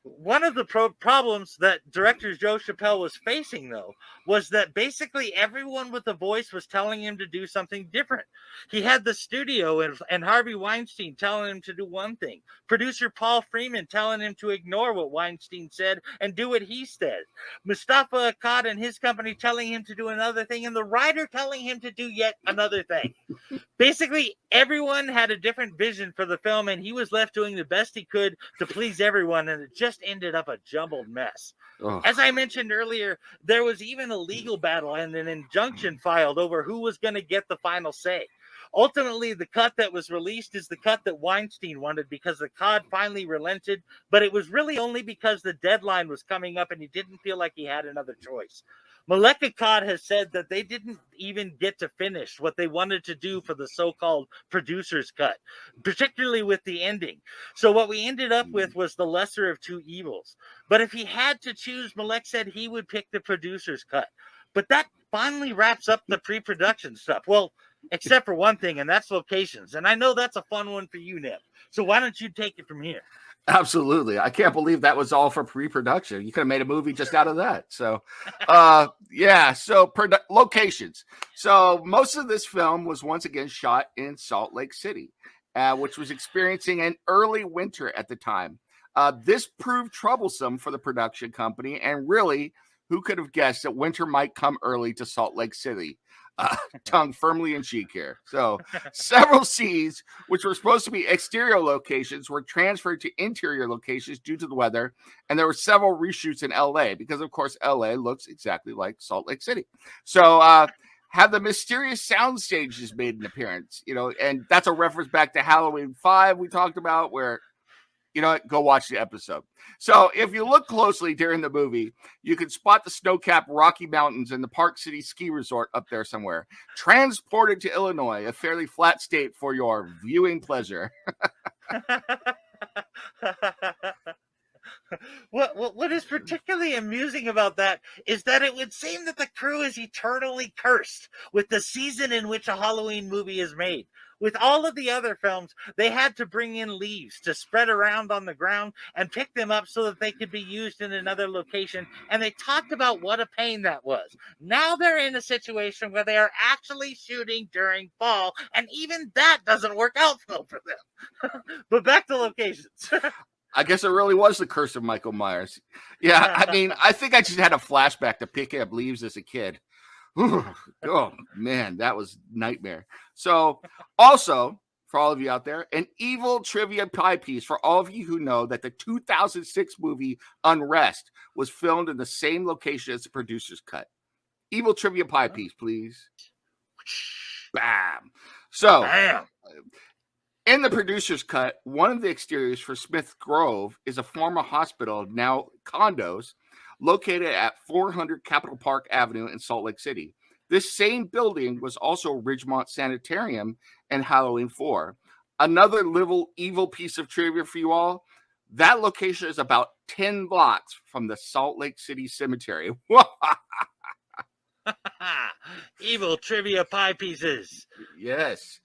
One of the problems that director Joe Chappelle was facing, though, was that basically everyone with a voice was telling him to do something different. He had the studio and Harvey Weinstein telling him to do one thing, producer Paul Freeman telling him to ignore what Weinstein said and do what he said, Mustafa Akkad and his company telling him to do another thing, and the writer telling him to do yet another thing. Basically, everyone had a different vision for the film, and he was left doing the best he could to please everyone, and it just ended up a jumbled mess. Oh. As I mentioned earlier, there was even a legal battle and an injunction filed over who was going to get the final say. Ultimately, the cut that was released is the cut that Weinstein wanted because Akkad finally relented, but it was really only because the deadline was coming up and he didn't feel like he had another choice. Malek Akkad has said that they didn't even get to finish what they wanted to do for the so-called producer's cut, particularly with the ending. So what we ended up with was the lesser of two evils. But if he had to choose, Malek said he would pick the producer's cut. But that finally wraps up the pre-production stuff. Well, except for one thing, and that's locations. And I know that's a fun one for you, Nip. So why don't you take it from here? Absolutely. I can't believe that was all for pre-production. You could have made a movie just out of that. So, yeah. So locations. So most of this film was once again shot in Salt Lake City, which was experiencing an early winter at the time. This proved troublesome for the production company, and really, who could have guessed that winter might come early to Salt Lake City? Tongue firmly in cheek here. So several scenes, which were supposed to be exterior locations, were transferred to interior locations due to the weather. And there were several reshoots in LA because, of course, LA looks exactly like Salt Lake City. So have the mysterious sound stages made an appearance, and that's a reference back to Halloween 5 we talked about, where go watch the episode. So if you look closely during the movie, you can spot the snow-capped Rocky Mountains and the Park City Ski Resort up there somewhere. Transported to Illinois, a fairly flat state for your viewing pleasure. What is particularly amusing about that is that it would seem that the crew is eternally cursed with the season in which a Halloween movie is made. With all of the other films, they had to bring in leaves to spread around on the ground and pick them up so that they could be used in another location. And they talked about what a pain that was. Now they're in a situation where they are actually shooting during fall, and even that doesn't work out well for them. But back to locations. I guess it really was the curse of Michael Myers. Yeah, I mean, I think I just had a flashback to picking up leaves as a kid. Oh, man, that was nightmare. So, also, for all of you out there, an evil trivia pie piece for all of you who know that the 2006 movie Unrest was filmed in the same location as the producer's cut. Evil trivia pie piece, please. Bam. So, Bam. In the producer's cut, one of the exteriors for Smith Grove is a former hospital, now condos, located at 400 Capitol Park Avenue in Salt Lake City. This same building was also Ridgemont Sanitarium in Halloween 4. Another little evil piece of trivia for you all, that location is about 10 blocks from the Salt Lake City Cemetery. Evil trivia pie pieces. Yes.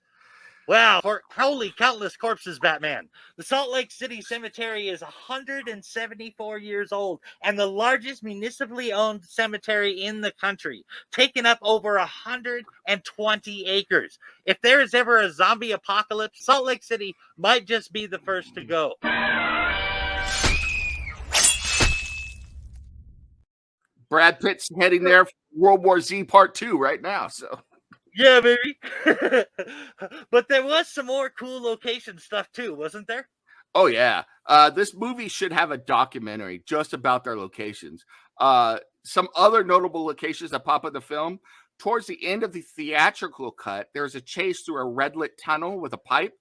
Wow, holy countless corpses, Batman. The Salt Lake City Cemetery is 174 years old and the largest municipally owned cemetery in the country, taking up over 120 acres. If there is ever a zombie apocalypse, Salt Lake City might just be the first to go. Brad Pitt's heading there for World War Z Part 2 right now, so... Yeah, baby. But there was some more cool location stuff too, wasn't there? Oh, yeah. This movie should have a documentary just about their locations. Some other notable locations that pop in the film. Towards the end of the theatrical cut, there's a chase through a red-lit tunnel with a pipe.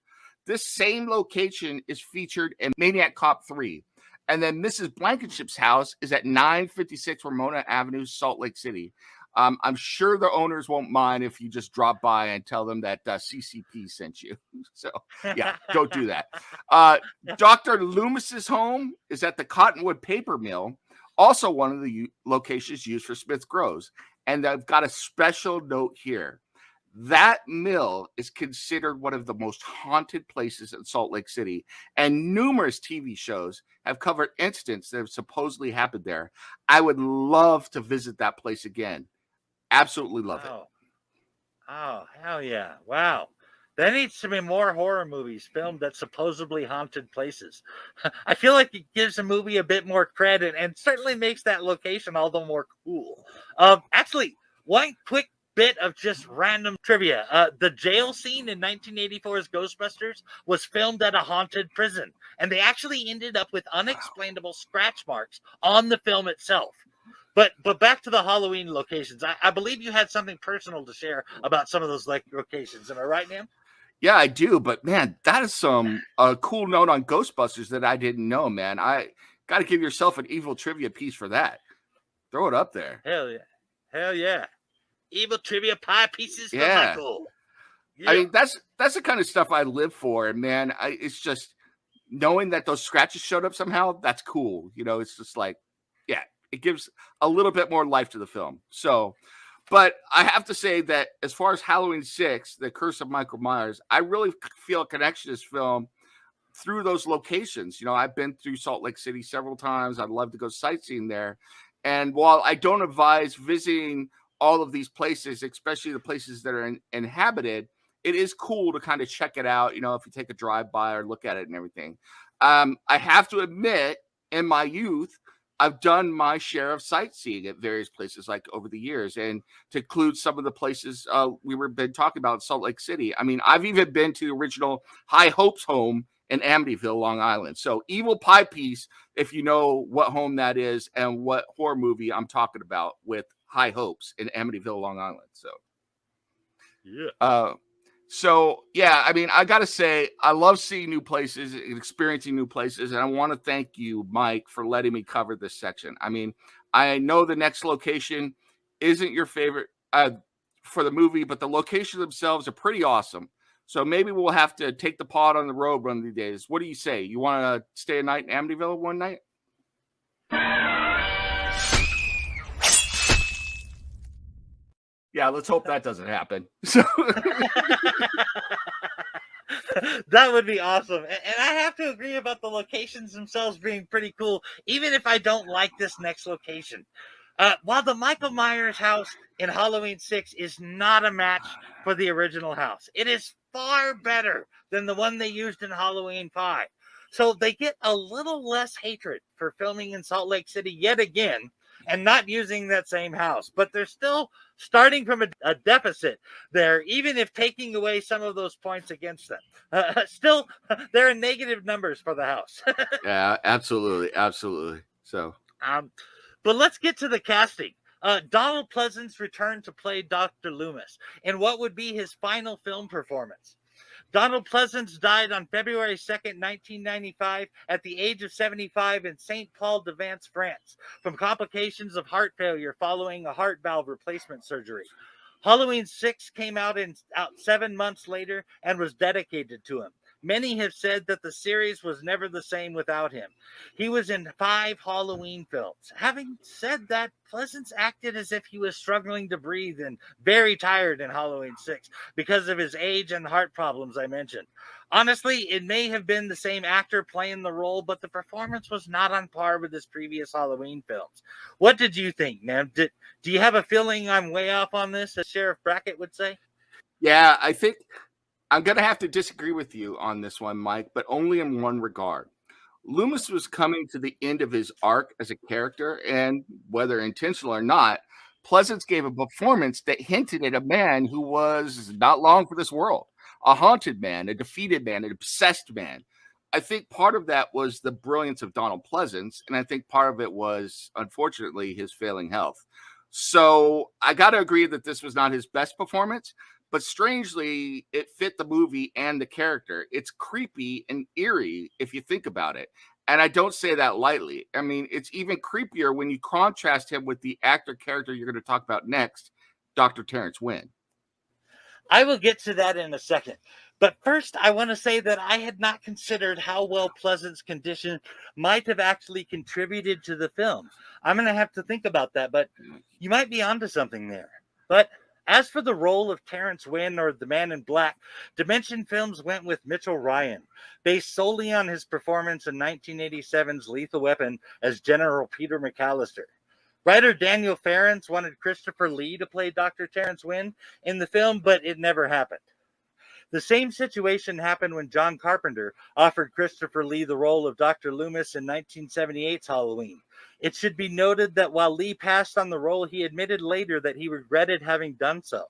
This same location is featured in Maniac Cop 3. And then Mrs. Blankenship's house is at 956 Ramona Avenue, Salt Lake City. I'm sure the owners won't mind if you just drop by and tell them that CCP sent you. So, yeah, don't do that. Dr. Loomis's home is at the Cottonwood Paper Mill, also one of the locations used for Smith Groves. And I've got a special note here. That mill is considered one of the most haunted places in Salt Lake City, and numerous TV shows have covered incidents that have supposedly happened there. I would love to visit that place again. Absolutely love it. Oh, hell yeah. Wow. There needs to be more horror movies filmed at supposedly haunted places. I feel like it gives a movie a bit more credit and certainly makes that location all the more cool. Actually, one quick bit of just random trivia. The jail scene in 1984's Ghostbusters was filmed at a haunted prison, and they actually ended up with unexplainable scratch marks on the film itself. But back to the Halloween locations. I believe you had something personal to share about some of those locations. Am I right, Nam? Yeah, I do. But, man, that is some cool note on Ghostbusters that I didn't know, man. I got to give yourself an evil trivia piece for that. Throw it up there. Hell yeah. Hell yeah. Evil trivia pie pieces for Michael. Yeah. I mean, that's the kind of stuff I live for. And, man, it's just knowing that those scratches showed up somehow, that's cool. It's just like, yeah. it gives a little bit more life to the film. So, but I have to say that as far as Halloween 6, The Curse of Michael Myers, I really feel a connection to this film through those locations. You know, I've been through Salt Lake City several times. I'd love to go sightseeing there. And while I don't advise visiting all of these places, especially the places that are inhabited, it is cool to kind of check it out, you know, if you take a drive by or look at it and everything. I have to admit, in my youth, I've done my share of sightseeing at various places like over the years, and to include some of the places we were been talking about in Salt Lake City. I mean, I've even been to the original High Hopes home in Amityville, Long Island. So Evil Pie Piece, if you know what home that is and what horror movie I'm talking about with High Hopes in Amityville, Long Island. So, yeah. So, yeah, I mean, I got to say, I love seeing new places and experiencing new places. And I want to thank you, Mike, for letting me cover this section. I mean, I know the next location isn't your favorite for the movie, but the locations themselves are pretty awesome. So maybe we'll have to take the pod on the road one of these days. What do you say? You want to stay a night in Amityville one night? Yeah, let's hope that doesn't happen. So that would be awesome. And I have to agree about the locations themselves being pretty cool, even if I don't like this next location. While the Michael Myers house in Halloween 6 is not a match for the original house, it is far better than the one they used in Halloween 5. So they get a little less hatred for filming in Salt Lake City yet again and not using that same house. But they're still starting from a deficit there, even if taking away some of those points against them. Still, they're in negative numbers for the house. yeah, absolutely. Absolutely. So, but let's get to the casting. Donald Pleasence returned to play Dr. Loomis in what would be his final film performance. Donald Pleasence died on February 2nd, 1995, at the age of 75 in St. Paul de Vence, France, from complications of heart failure following a heart valve replacement surgery. Halloween 6 came out 7 months later and was dedicated to him. Many have said that the series was never the same without him. He was in 5 Halloween films. Having said that, Pleasence acted as if he was struggling to breathe and very tired in Halloween 6 because of his age and heart problems I mentioned. Honestly, it may have been the same actor playing the role, but the performance was not on par with his previous Halloween films. What did you think, man? Do you have a feeling I'm way off on this, as Sheriff Brackett would say? yeah, I think I'm going to have to disagree with you on this one, Mike, but only in one regard. Loomis was coming to the end of his arc as a character, and whether intentional or not, Pleasance gave a performance that hinted at a man who was not long for this world, a haunted man, a defeated man, an obsessed man. I think part of that was the brilliance of Donald Pleasance, and I think part of it was, unfortunately, his failing health. So I got to agree that this was not his best performance, but strangely, it fit the movie and the character. It's creepy and eerie if you think about it. And I don't say that lightly. I mean, it's even creepier when you contrast him with the actor character you're going to talk about next, Dr. Terrence Wynn. I will get to that in a second. But first, I want to say that I had not considered how well Pleasance's condition might have actually contributed to the film. I'm going to have to think about that, but you might be onto something there. But as for the role of Terrence Wynn, or the Man in Black, Dimension Films went with Mitchell Ryan, based solely on his performance in 1987's Lethal Weapon as General Peter McAllister. Writer Daniel Ferrance wanted Christopher Lee to play Dr. Terrence Wynn in the film, but it never happened. The same situation happened when John Carpenter offered Christopher Lee the role of Dr. Loomis in 1978's Halloween. It should be noted that while Lee passed on the role, he admitted later that he regretted having done so.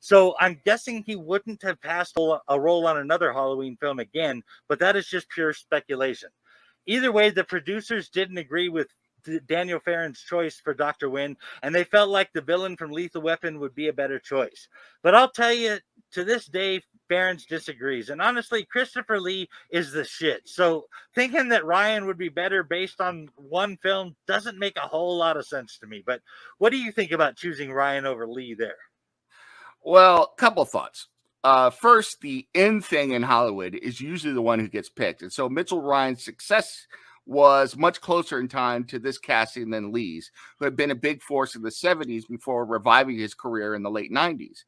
So I'm guessing he wouldn't have passed a role on another Halloween film again, but that is just pure speculation. Either way, the producers didn't agree with Daniel Ferrance's choice for Dr. Wynn, and they felt like the villain from Lethal Weapon would be a better choice. But I'll tell you, to this day, Ferrance disagrees. And honestly, Christopher Lee is the shit. So thinking that Ryan would be better based on one film doesn't make a whole lot of sense to me. But what do you think about choosing Ryan over Lee there? Well, a couple thoughts. First, the end thing in Hollywood is usually the one who gets picked. And so Mitchell Ryan's success was much closer in time to this casting than Lee's, who had been a big force in the 70s before reviving his career in the late 90s.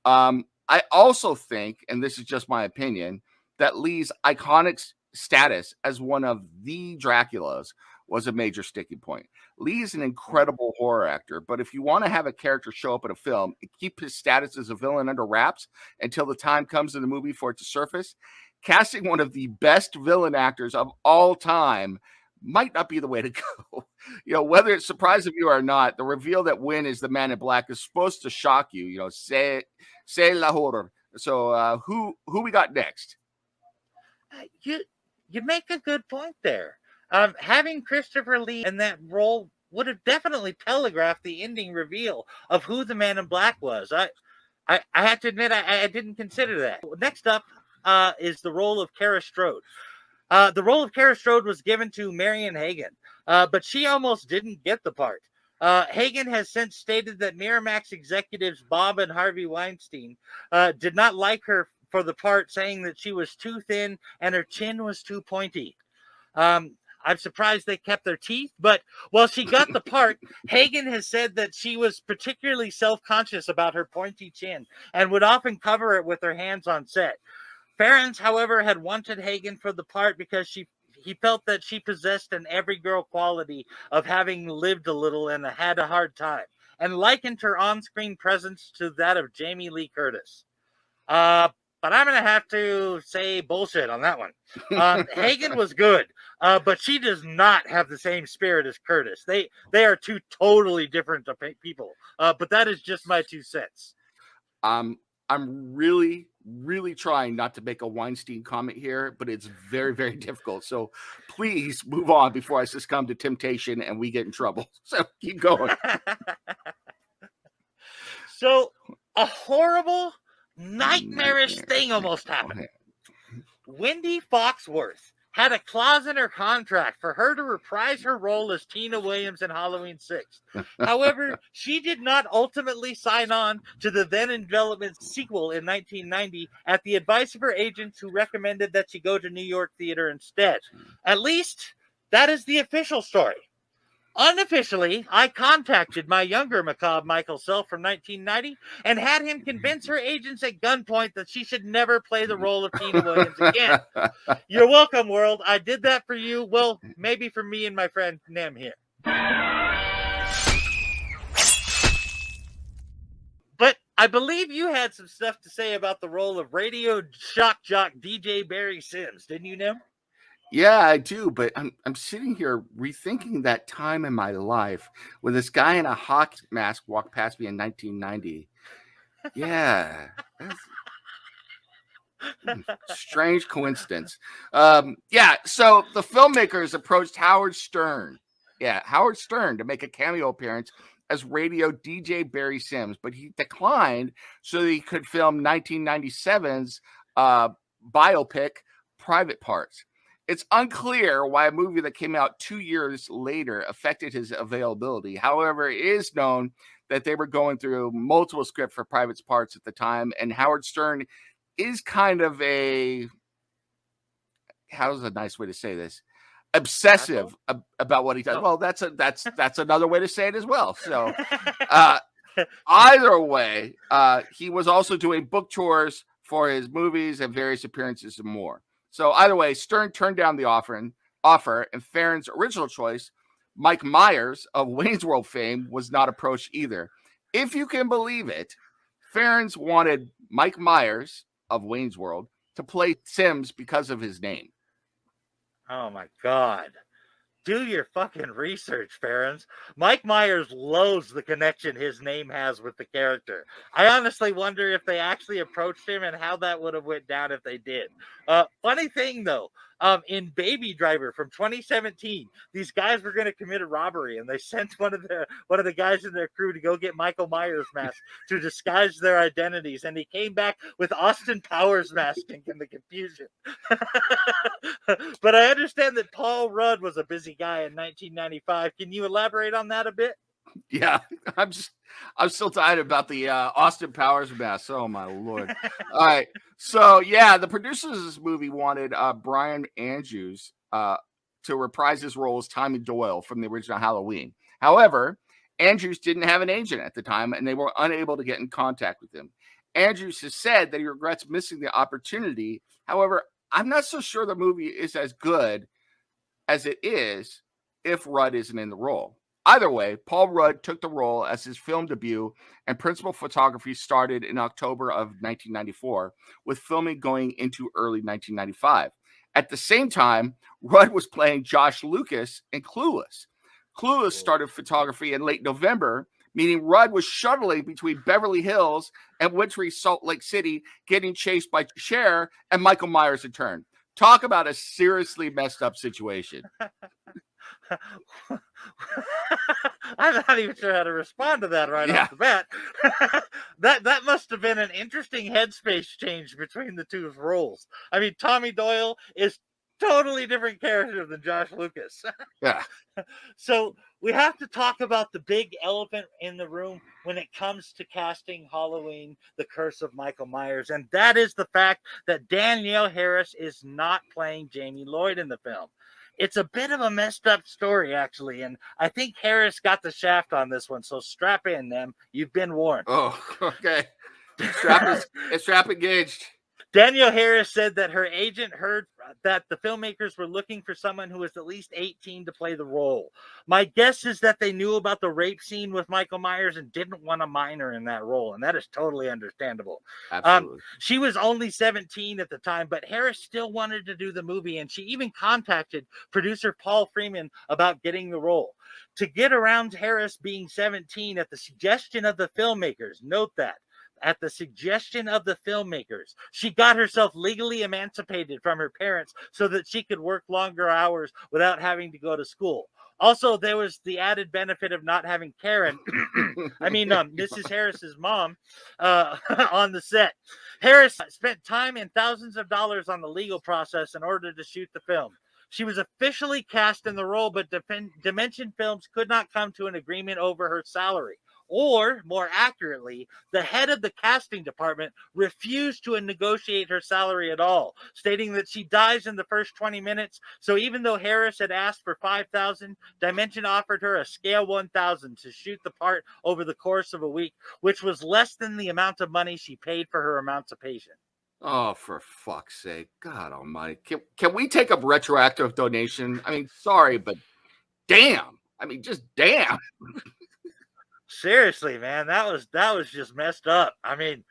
I also think, and this is just my opinion, that Lee's iconic status as one of the Draculas was a major sticking point. Lee is an incredible horror actor, but if you want to have a character show up in a film and keep his status as a villain under wraps until the time comes in the movie for it to surface, casting one of the best villain actors of all time might not be the way to go. Whether it surprises you or not, the reveal that Wynn is the Man in Black is supposed to shock you. Say la horror. So who we got next? You make a good point there. Having Christopher Lee in that role would have definitely telegraphed the ending reveal of who the Man in Black was. I have to admit I didn't consider that. Next up is the role of Kara Strode. The role of Kara Strode was given to Marion Hagen, but she almost didn't get the part. Hagen has since stated that Miramax executives Bob and Harvey Weinstein did not like her for the part, saying that she was too thin and her chin was too pointy. I'm surprised they kept their teeth, but while she got the part, Hagen has said that she was particularly self-conscious about her pointy chin and would often cover it with her hands on set. Ferrans, however, had wanted Hagen for the part because he felt that she possessed an every girl quality of having lived a little and had a hard time, and likened her on-screen presence to that of Jamie Lee Curtis. But I'm going to have to say bullshit on that one. Hagen was good, but she does not have the same spirit as Curtis. They are two totally different people, but that is just my 2 cents. I'm really, really trying not to make a Weinstein comment here, but it's very, very difficult. So please move on before I succumb to temptation and we get in trouble. So keep going. So a horrible, nightmarish thing almost happened. Wendy Foxworth had a clause in her contract for her to reprise her role as Tina Williams in Halloween 6. However, she did not ultimately sign on to the then in development sequel in 1990 at the advice of her agents, who recommended that she go to New York Theater instead. At least, that is the official story. Unofficially, I contacted my younger Macabre Michael Self from 1990 and had him convince her agents at gunpoint that she should never play the role of Tina Williams again. You're welcome, world. I did that for you. Well, maybe for me and my friend Nem here. But I believe you had some stuff to say about the role of radio shock jock DJ Barry Sims, didn't you, Nem? Yeah, I do, but I'm sitting here rethinking that time in my life when this guy in a hockey mask walked past me in 1990. Yeah, strange coincidence. Yeah, so the filmmakers approached Howard Stern. Yeah, Howard Stern to make a cameo appearance as radio DJ Barry Sims, but he declined so that he could film 1997's biopic Private Parts. It's unclear why a movie that came out 2 years later affected his availability. However, it is known that they were going through multiple scripts for Private Parts at the time, and Howard Stern is kind of how's a nice way to say this? Obsessive about what he does. Well, that's another way to say it as well. So either way, he was also doing book tours for his movies and various appearances and more. So either way, Stern turned down the offer, and Ferrans' original choice, Mike Myers of Wayne's World fame, was not approached either. If you can believe it, Ferrans wanted Mike Myers of Wayne's World to play Sims because of his name. Oh my God. Do your fucking research, Ferrans. Mike Myers loathes the connection his name has with the character. I honestly wonder if they actually approached him and how that would have went down if they did. Funny thing, though, in Baby Driver from 2017, these guys were going to commit a robbery, and they sent one of the guys in their crew to go get Michael Myers' mask to disguise their identities, and he came back with Austin Powers masking in the confusion. But I understand that Paul Rudd was a busy guy in 1995. Can you elaborate on that a bit? Yeah, I'm still tired about the Austin Powers mask. Oh my Lord. All right. So yeah, the producers of this movie wanted Brian Andrews to reprise his role as Tommy Doyle from the original Halloween. However, Andrews didn't have an agent at the time, and they were unable to get in contact with him. Andrews has said that he regrets missing the opportunity. However, I'm not so sure the movie is as good as it is if Rudd isn't in the role. Either way, Paul Rudd took the role as his film debut, and principal photography started in October of 1994, with filming going into early 1995. At the same time, Rudd was playing Josh Lucas in Clueless. Clueless started photography in late November, meaning Rudd was shuttling between Beverly Hills and wintry Salt Lake City, getting chased by Cher and Michael Myers in turn. Talk about a seriously messed up situation. I'm not even sure how to respond to that off the bat. that must have been an interesting headspace change between the two roles. I mean, Tommy Doyle is totally different character than Josh Lucas. Yeah. So we have to talk about the big elephant in the room when it comes to casting Halloween, The Curse of Michael Myers, and that is the fact that Danielle Harris is not playing Jamie Lloyd in the film. It's a bit of a messed up story, actually, and I think Harris got the shaft on this one, so strap in, them. You've been warned. Oh, okay. Strap engaged. Danielle Harris said that her agent heard that the filmmakers were looking for someone who was at least 18 to play the role. My guess is that they knew about the rape scene with Michael Myers and didn't want a minor in that role, and that is totally understandable. Absolutely. She was only 17 at the time, but Harris still wanted to do the movie, and she even contacted producer Paul Freeman about getting the role. To get around Harris being 17 at the suggestion of the filmmakers, note that, at the suggestion of the filmmakers, she got herself legally emancipated from her parents so that she could work longer hours without having to go to school. Also, there was the added benefit of not having Karen, Mrs. Harris's mom, on the set. Harris spent time and thousands of dollars on the legal process in order to shoot the film. She was officially cast in the role, but Dimension Films could not come to an agreement over her salary. Or, more accurately, the head of the casting department refused to negotiate her salary at all, stating that she dies in the first 20 minutes. So even though Harris had asked for $5,000, Dimension offered her a scale 1,000 to shoot the part over the course of a week, which was less than the amount of money she paid for her emancipation. Oh, for fuck's sake. God almighty. Can we take a retroactive donation? I mean, sorry, but damn. I mean, just damn. Seriously, man, that was just messed up. I mean,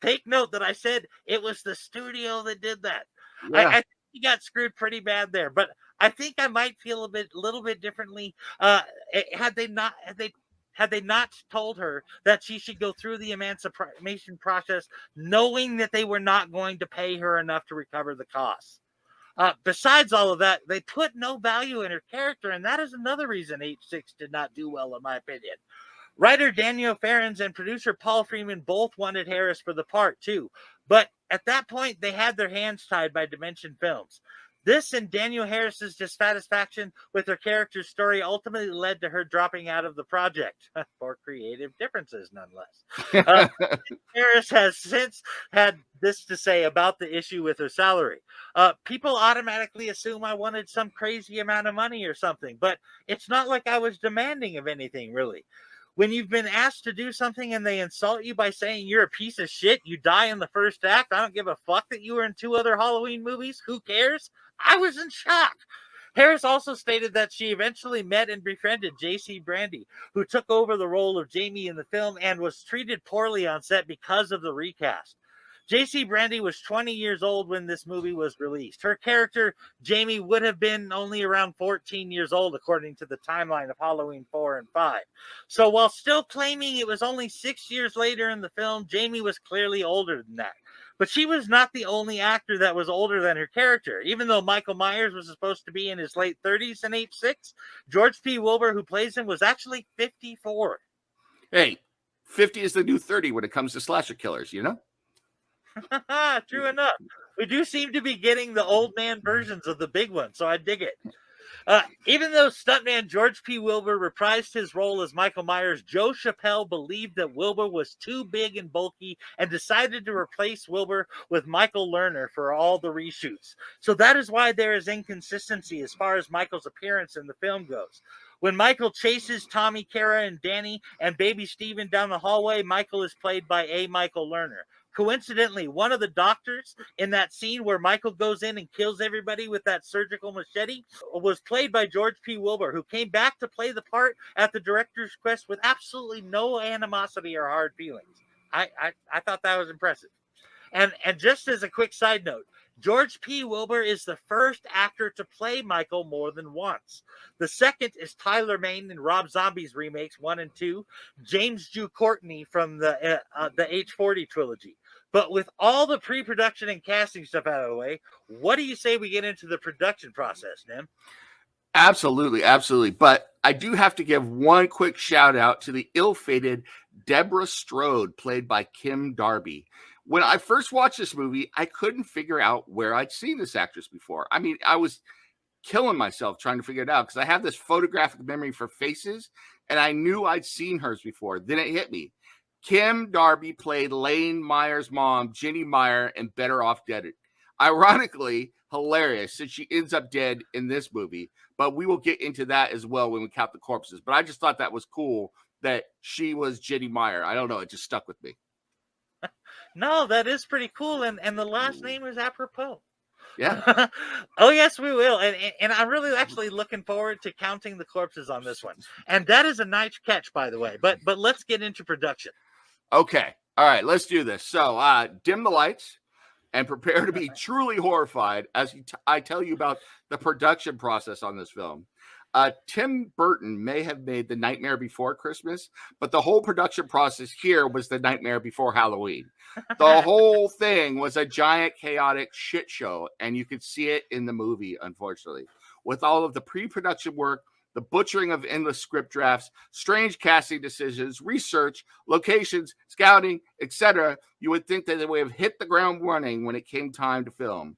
take note that I said it was the studio that did that. Yeah. I think he got screwed pretty bad there, but I think I might feel a little bit differently had they not told her that she should go through the emancipation process, knowing that they were not going to pay her enough to recover the costs. Besides all of that, they put no value in her character, and that is another reason H6 did not do well, in my opinion. Writer Daniel Farrens and producer Paul Freeman both wanted Harris for the part, too. But at that point, they had their hands tied by Dimension Films. This and Daniel Harris's dissatisfaction with her character's story ultimately led to her dropping out of the project for creative differences, nonetheless. Harris has since had this to say about the issue with her salary. People automatically assume I wanted some crazy amount of money or something, but it's not like I was demanding of anything, really. When you've been asked to do something and they insult you by saying you're a piece of shit, you die in the first act, I don't give a fuck that you were in 2 other Halloween movies, who cares? I was in shock. Harris also stated that she eventually met and befriended J.C. Brandy, who took over the role of Jamie in the film and was treated poorly on set because of the recast. J.C. Brandy was 20 years old when this movie was released. Her character, Jamie, would have been only around 14 years old, according to the timeline of Halloween 4 and 5. So while still claiming it was only 6 years later in the film, Jamie was clearly older than that. But she was not the only actor that was older than her character. Even though Michael Myers was supposed to be in his late 30s in H6, George P. Wilbur, who plays him, was actually 54. Hey, 50 is the new 30 when it comes to slasher killers, you know? True enough. We do seem to be getting the old man versions of the big one, so I dig it. Even though stuntman George P. Wilbur reprised his role as Michael Myers, Joe Chappelle believed that Wilbur was too big and bulky and decided to replace Wilbur with Michael Lerner for all the reshoots. So that is why there is inconsistency as far as Michael's appearance in the film goes. When Michael chases Tommy, Kara, and Danny and baby Steven down the hallway, Michael is played by A. Michael Lerner. Coincidentally, one of the doctors in that scene where Michael goes in and kills everybody with that surgical machete was played by George P. Wilbur, who came back to play the part at the director's request with absolutely no animosity or hard feelings. I thought that was impressive. And just as a quick side note, George P. Wilbur is the first actor to play Michael more than once. The second is Tyler Mane in Rob Zombie's remakes 1 and 2, James Jew Courtney from the H40 trilogy. But with all the pre-production and casting stuff out of the way, what do you say we get into the production process, Nim? Absolutely, absolutely. But I do have to give one quick shout out to the ill-fated Deborah Strode, played by Kim Darby. When I first watched this movie, I couldn't figure out where I'd seen this actress before. I mean, I was killing myself trying to figure it out because I have this photographic memory for faces, and I knew I'd seen hers before. Then it hit me. Kim Darby played Lane Meyer's mom, Ginny Meyer, in Better Off Dead. Ironically, hilarious since she ends up dead in this movie, but we will get into that as well when we count the corpses. But I just thought that was cool that she was Ginny Meyer. I don't know. It just stuck with me. No, that is pretty cool. And the last name is apropos. Yeah. Oh, yes, we will. And I'm really actually looking forward to counting the corpses on this one. And that is a nice catch, by the way. But let's get into production. Okay. All right. Let's do this. So dim the lights and prepare to be truly horrified as I tell you about the production process on this film. Tim Burton may have made The Nightmare Before Christmas, but the whole production process here was The Nightmare Before Halloween. The whole thing was a giant chaotic shit show, and you could see it in the movie, unfortunately. With all of the pre-production work, the butchering of endless script drafts, strange casting decisions, research, locations, scouting, etc., you would think that they would have hit the ground running when it came time to film.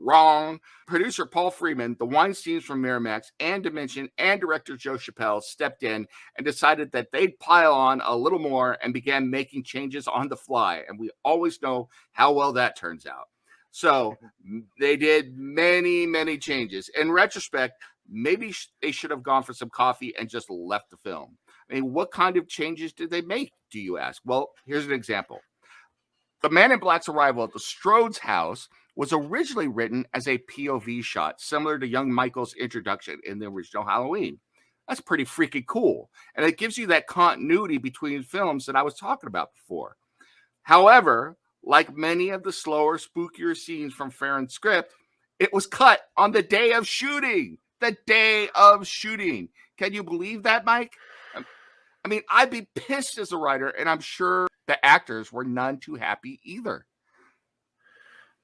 Wrong. Producer Paul Freeman, the Weinsteins from Miramax and Dimension, and director Joe Chappelle stepped in and decided that they'd pile on a little more and began making changes on the fly. And we always know how well that turns out. So they did many, many changes. In retrospect, maybe they should have gone for some coffee and just left the film. I mean, what kind of changes did they make, do you ask? Well, here's an example. The Man in Black's arrival at the Strode's house was originally written as a POV shot, similar to young Michael's introduction in the original Halloween. That's pretty freaking cool. And it gives you that continuity between films that I was talking about before. However, like many of the slower, spookier scenes from Farron's script, it was cut on the day of shooting. The day of shooting. Can you believe that, Mike? I mean, I'd be pissed as a writer, and I'm sure the actors were none too happy either.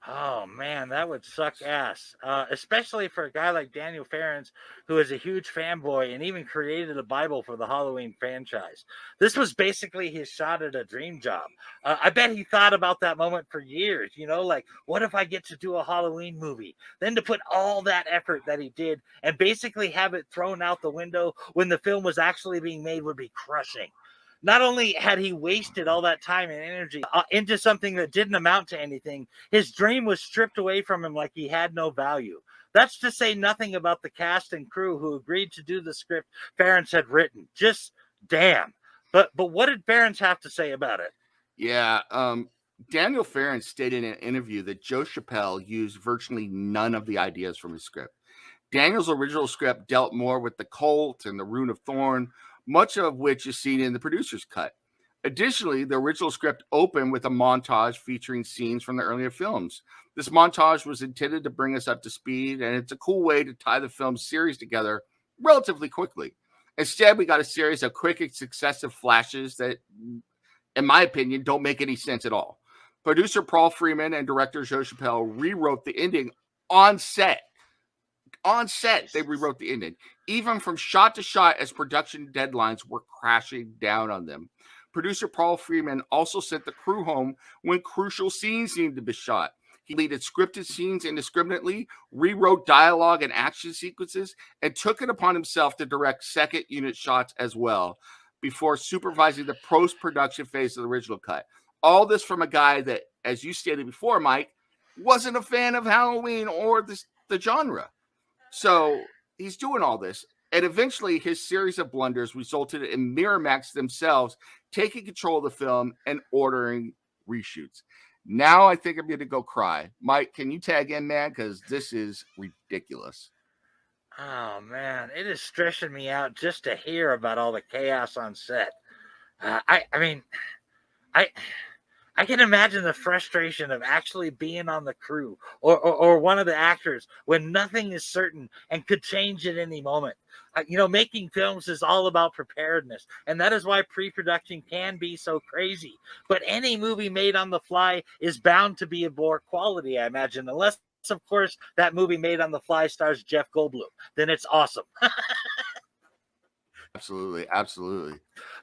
Oh, man, that would suck ass, especially for a guy like Daniel Farrens, who is a huge fanboy and even created a Bible for the Halloween franchise. This was basically his shot at a dream job. I bet he thought about that moment for years, like, what if I get to do a Halloween movie? Then to put all that effort that he did and basically have it thrown out the window when the film was actually being made would be crushing. Not only had he wasted all that time and energy into something that didn't amount to anything, his dream was stripped away from him like he had no value. That's to say nothing about the cast and crew who agreed to do the script Farrens had written. Just damn. But what did Farrens have to say about it? Yeah, Daniel Farrens stated in an interview that Joe Chappelle used virtually none of the ideas from his script. Daniel's original script dealt more with the cult and the Rune of Thorn, much of which is seen in the producer's cut. Additionally, the original script opened with a montage featuring scenes from the earlier films. This montage was intended to bring us up to speed, and it's a cool way to tie the film series together relatively quickly. Instead, we got a series of quick and successive flashes that, in my opinion, don't make any sense at all. Producer Paul Freeman and director Joe Chappelle rewrote the ending on set. On set, they rewrote the ending, even from shot to shot as production deadlines were crashing down on them. Producer Paul Freeman also sent the crew home when crucial scenes needed to be shot. He deleted scripted scenes indiscriminately, rewrote dialogue and action sequences, and took it upon himself to direct second unit shots as well, before supervising the post-production phase of the original cut. All this from a guy that, as you stated before, Mike, wasn't a fan of Halloween or the genre. So he's doing all this. And eventually his series of blunders resulted in Miramax themselves taking control of the film and ordering reshoots. Now I think I'm going to go cry. Mike, can you tag in, man? Because this is ridiculous. Oh, man. It is stressing me out just to hear about all the chaos on set. I can imagine the frustration of actually being on the crew or one of the actors when nothing is certain and could change at any moment. Making films is all about preparedness, and that is why pre-production can be so crazy. But any movie made on the fly is bound to be of more quality, I imagine, unless, of course, that movie made on the fly stars Jeff Goldblum. Then it's awesome. Absolutely.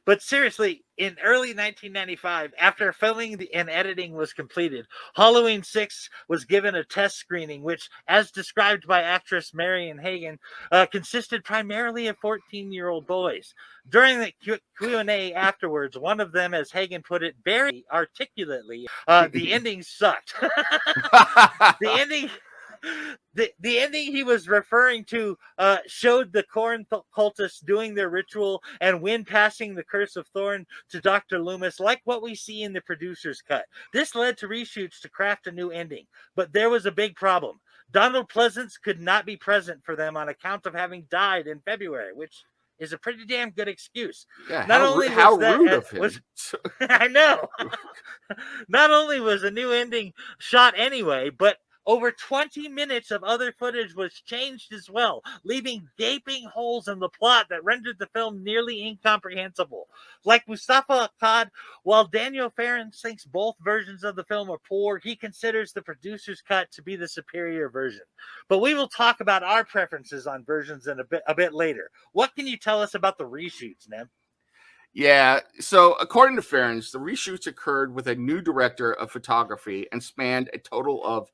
But seriously, in early 1995, after filming and editing was completed, Halloween 6 was given a test screening, which, as described by actress Marion Hagen, consisted primarily of 14-year-old boys. During the Q&A afterwards, one of them, as Hagen put it, very articulately, the ending sucked. The ending he was referring to showed the Corn cultists doing their ritual and Wynn passing the Curse of Thorn to Dr. Loomis, like what we see in the producer's cut. This led to reshoots to craft a new ending, but there was a big problem. Donald Pleasance could not be present for them on account of having died in February, which is a pretty damn good excuse. Yeah, how rude of him. I know. Not only was a new ending shot anyway, but over 20 minutes of other footage was changed as well, leaving gaping holes in the plot that rendered the film nearly incomprehensible. Like Mustafa Akkad, while Daniel Farrens thinks both versions of the film are poor, he considers the producer's cut to be the superior version. But we will talk about our preferences on versions in a bit later. What can you tell us about the reshoots, Nem? Yeah, so according to Farrens, the reshoots occurred with a new director of photography and spanned a total of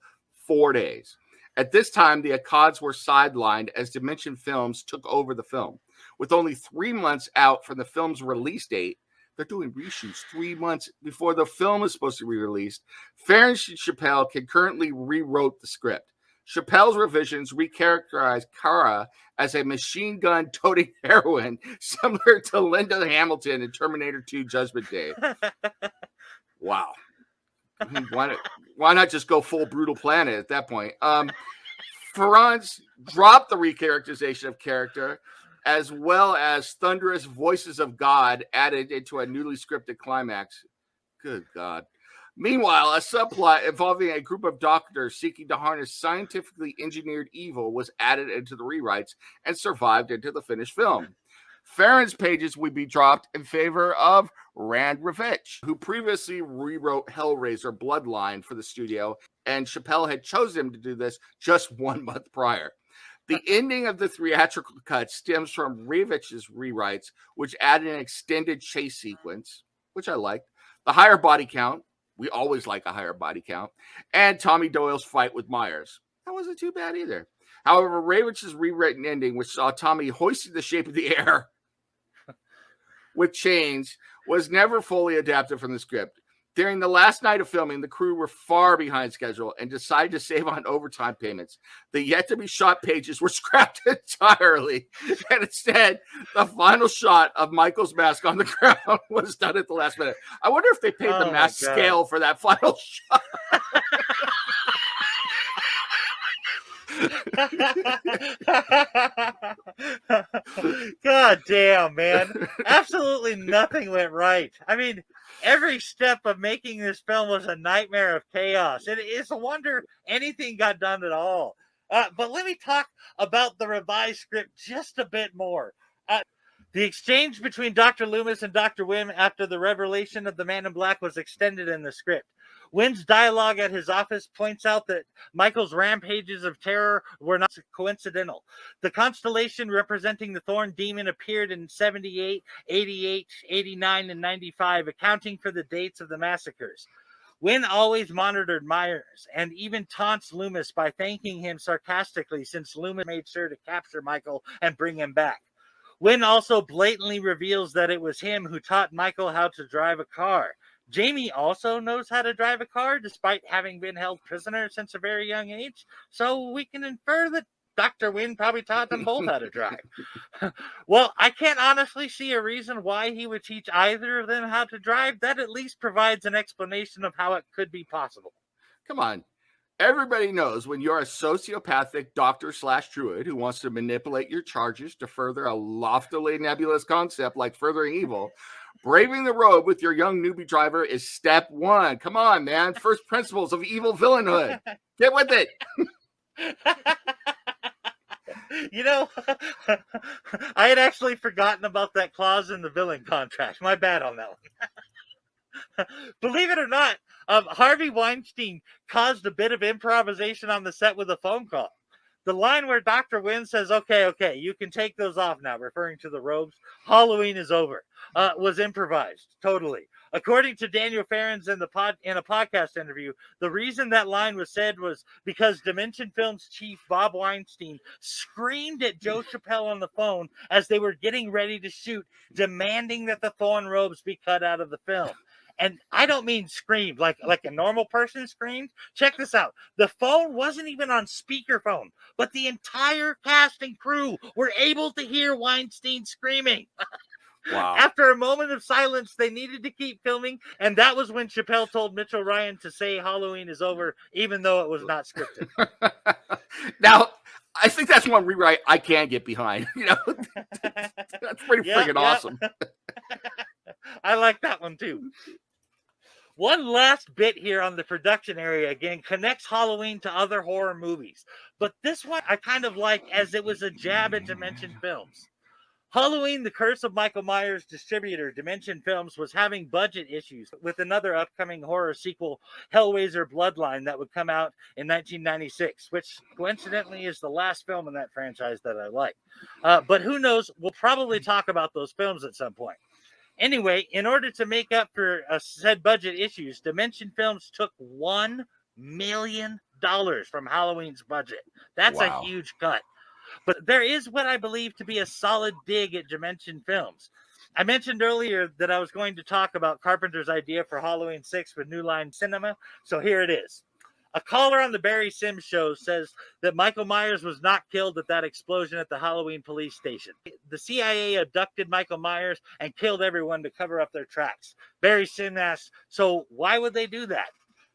4 days. At this time, the Akkads were sidelined as Dimension Films took over the film. With only 3 months out from the film's release date, they're doing reshoots 3 months before the film is supposed to be released. Farrens and Chappelle concurrently rewrote the script. Chappelle's revisions recharacterized Kara as a machine gun toting heroine, similar to Linda Hamilton in Terminator 2 Judgment Day. Wow. Why not just go full Brutal Planet at that point? Farrens dropped the recharacterization of character, as well as thunderous voices of God added into a newly scripted climax. Good God. Meanwhile, a subplot involving a group of doctors seeking to harness scientifically engineered evil was added into the rewrites and survived into the finished film. Farrens' pages would be dropped in favor of Rand Ravitch, who previously rewrote Hellraiser Bloodline for the studio, and Chappelle had chosen him to do this just 1 month prior. The ending of the theatrical cut stems from Ravitch's rewrites, which added an extended chase sequence, which I liked, the higher body count, we always like a higher body count, and Tommy Doyle's fight with Myers. That wasn't too bad either. However, Ravitch's rewritten ending, which saw Tommy hoisting the shape of the air with chains, was never fully adapted from the script. During the last night of filming, the crew were far behind schedule and decided to save on overtime payments. The yet-to-be-shot pages were scrapped entirely, and instead, the final shot of Michael's mask on the ground was done at the last minute. I wonder if they paid the mask scale for that final shot. God damn, man. Absolutely nothing went right. I mean, every step of making this film was a nightmare of chaos. It is a wonder anything got done at all. But let me talk about the revised script just a bit more. The exchange between Dr. Loomis and Dr. Wynn after the revelation of the Man in Black was extended in the script. Wynn's dialogue at his office points out that Michael's rampages of terror were not coincidental. The constellation representing the Thorn Demon appeared in 78, 88, 89, and 95, accounting for the dates of the massacres. Wynn always monitored Myers and even taunts Loomis by thanking him sarcastically since Loomis made sure to capture Michael and bring him back. Wynn also blatantly reveals that it was him who taught Michael how to drive a car. Jamie also knows how to drive a car despite having been held prisoner since a very young age, so we can infer that Dr. Wynn probably taught them both how to drive. Well, I can't honestly see a reason why he would teach either of them how to drive. That at least provides an explanation of how it could be possible. Come on. Everybody knows when you're a sociopathic doctor/druid who wants to manipulate your charges to further a loftily nebulous concept like furthering evil, braving the road with your young newbie driver is step one. Come on, man. First principles of evil villainhood. Get with it. You know, I had actually forgotten about that clause in the villain contract. My bad on that one. Believe it or not, Harvey Weinstein caused a bit of improvisation on the set with a phone call. The line where Dr. Wynn says, okay, you can take those off now, referring to the robes, Halloween is over, was improvised, totally. According to Daniel Farrens in a podcast interview, the reason that line was said was because Dimension Films chief Bob Weinstein screamed at Joe Chappelle on the phone as they were getting ready to shoot, demanding that the thorn robes be cut out of the film. And I don't mean screamed like a normal person screamed. Check this out. The phone wasn't even on speakerphone, but the entire cast and crew were able to hear Weinstein screaming. Wow. After a moment of silence, they needed to keep filming, and that was when Chappelle told Mitchell Ryan to say Halloween is over, even though it was not scripted. Now, I think that's one rewrite I can get behind. You know, that's pretty freaking awesome. I like that one too. One last bit here on the production area, again, connects Halloween to other horror movies. But this one I kind of like as it was a jab at Dimension Films. Halloween, The Curse of Michael Myers distributor Dimension Films was having budget issues with another upcoming horror sequel, Hellraiser Bloodline, that would come out in 1996, which coincidentally is the last film in that franchise that I like. But who knows? We'll probably talk about those films at some point. Anyway, in order to make up for said budget issues, Dimension Films took $1 million from Halloween's budget. That's a huge cut. But there is what I believe to be a solid dig at Dimension Films. I mentioned earlier that I was going to talk about Carpenter's idea for Halloween 6 with New Line Cinema, so here it is. A caller on the Barry Sims show says that Michael Myers was not killed at that explosion at the Halloween police station. The CIA abducted Michael Myers and killed everyone to cover up their tracks. Barry Sims asks, so why would they do that?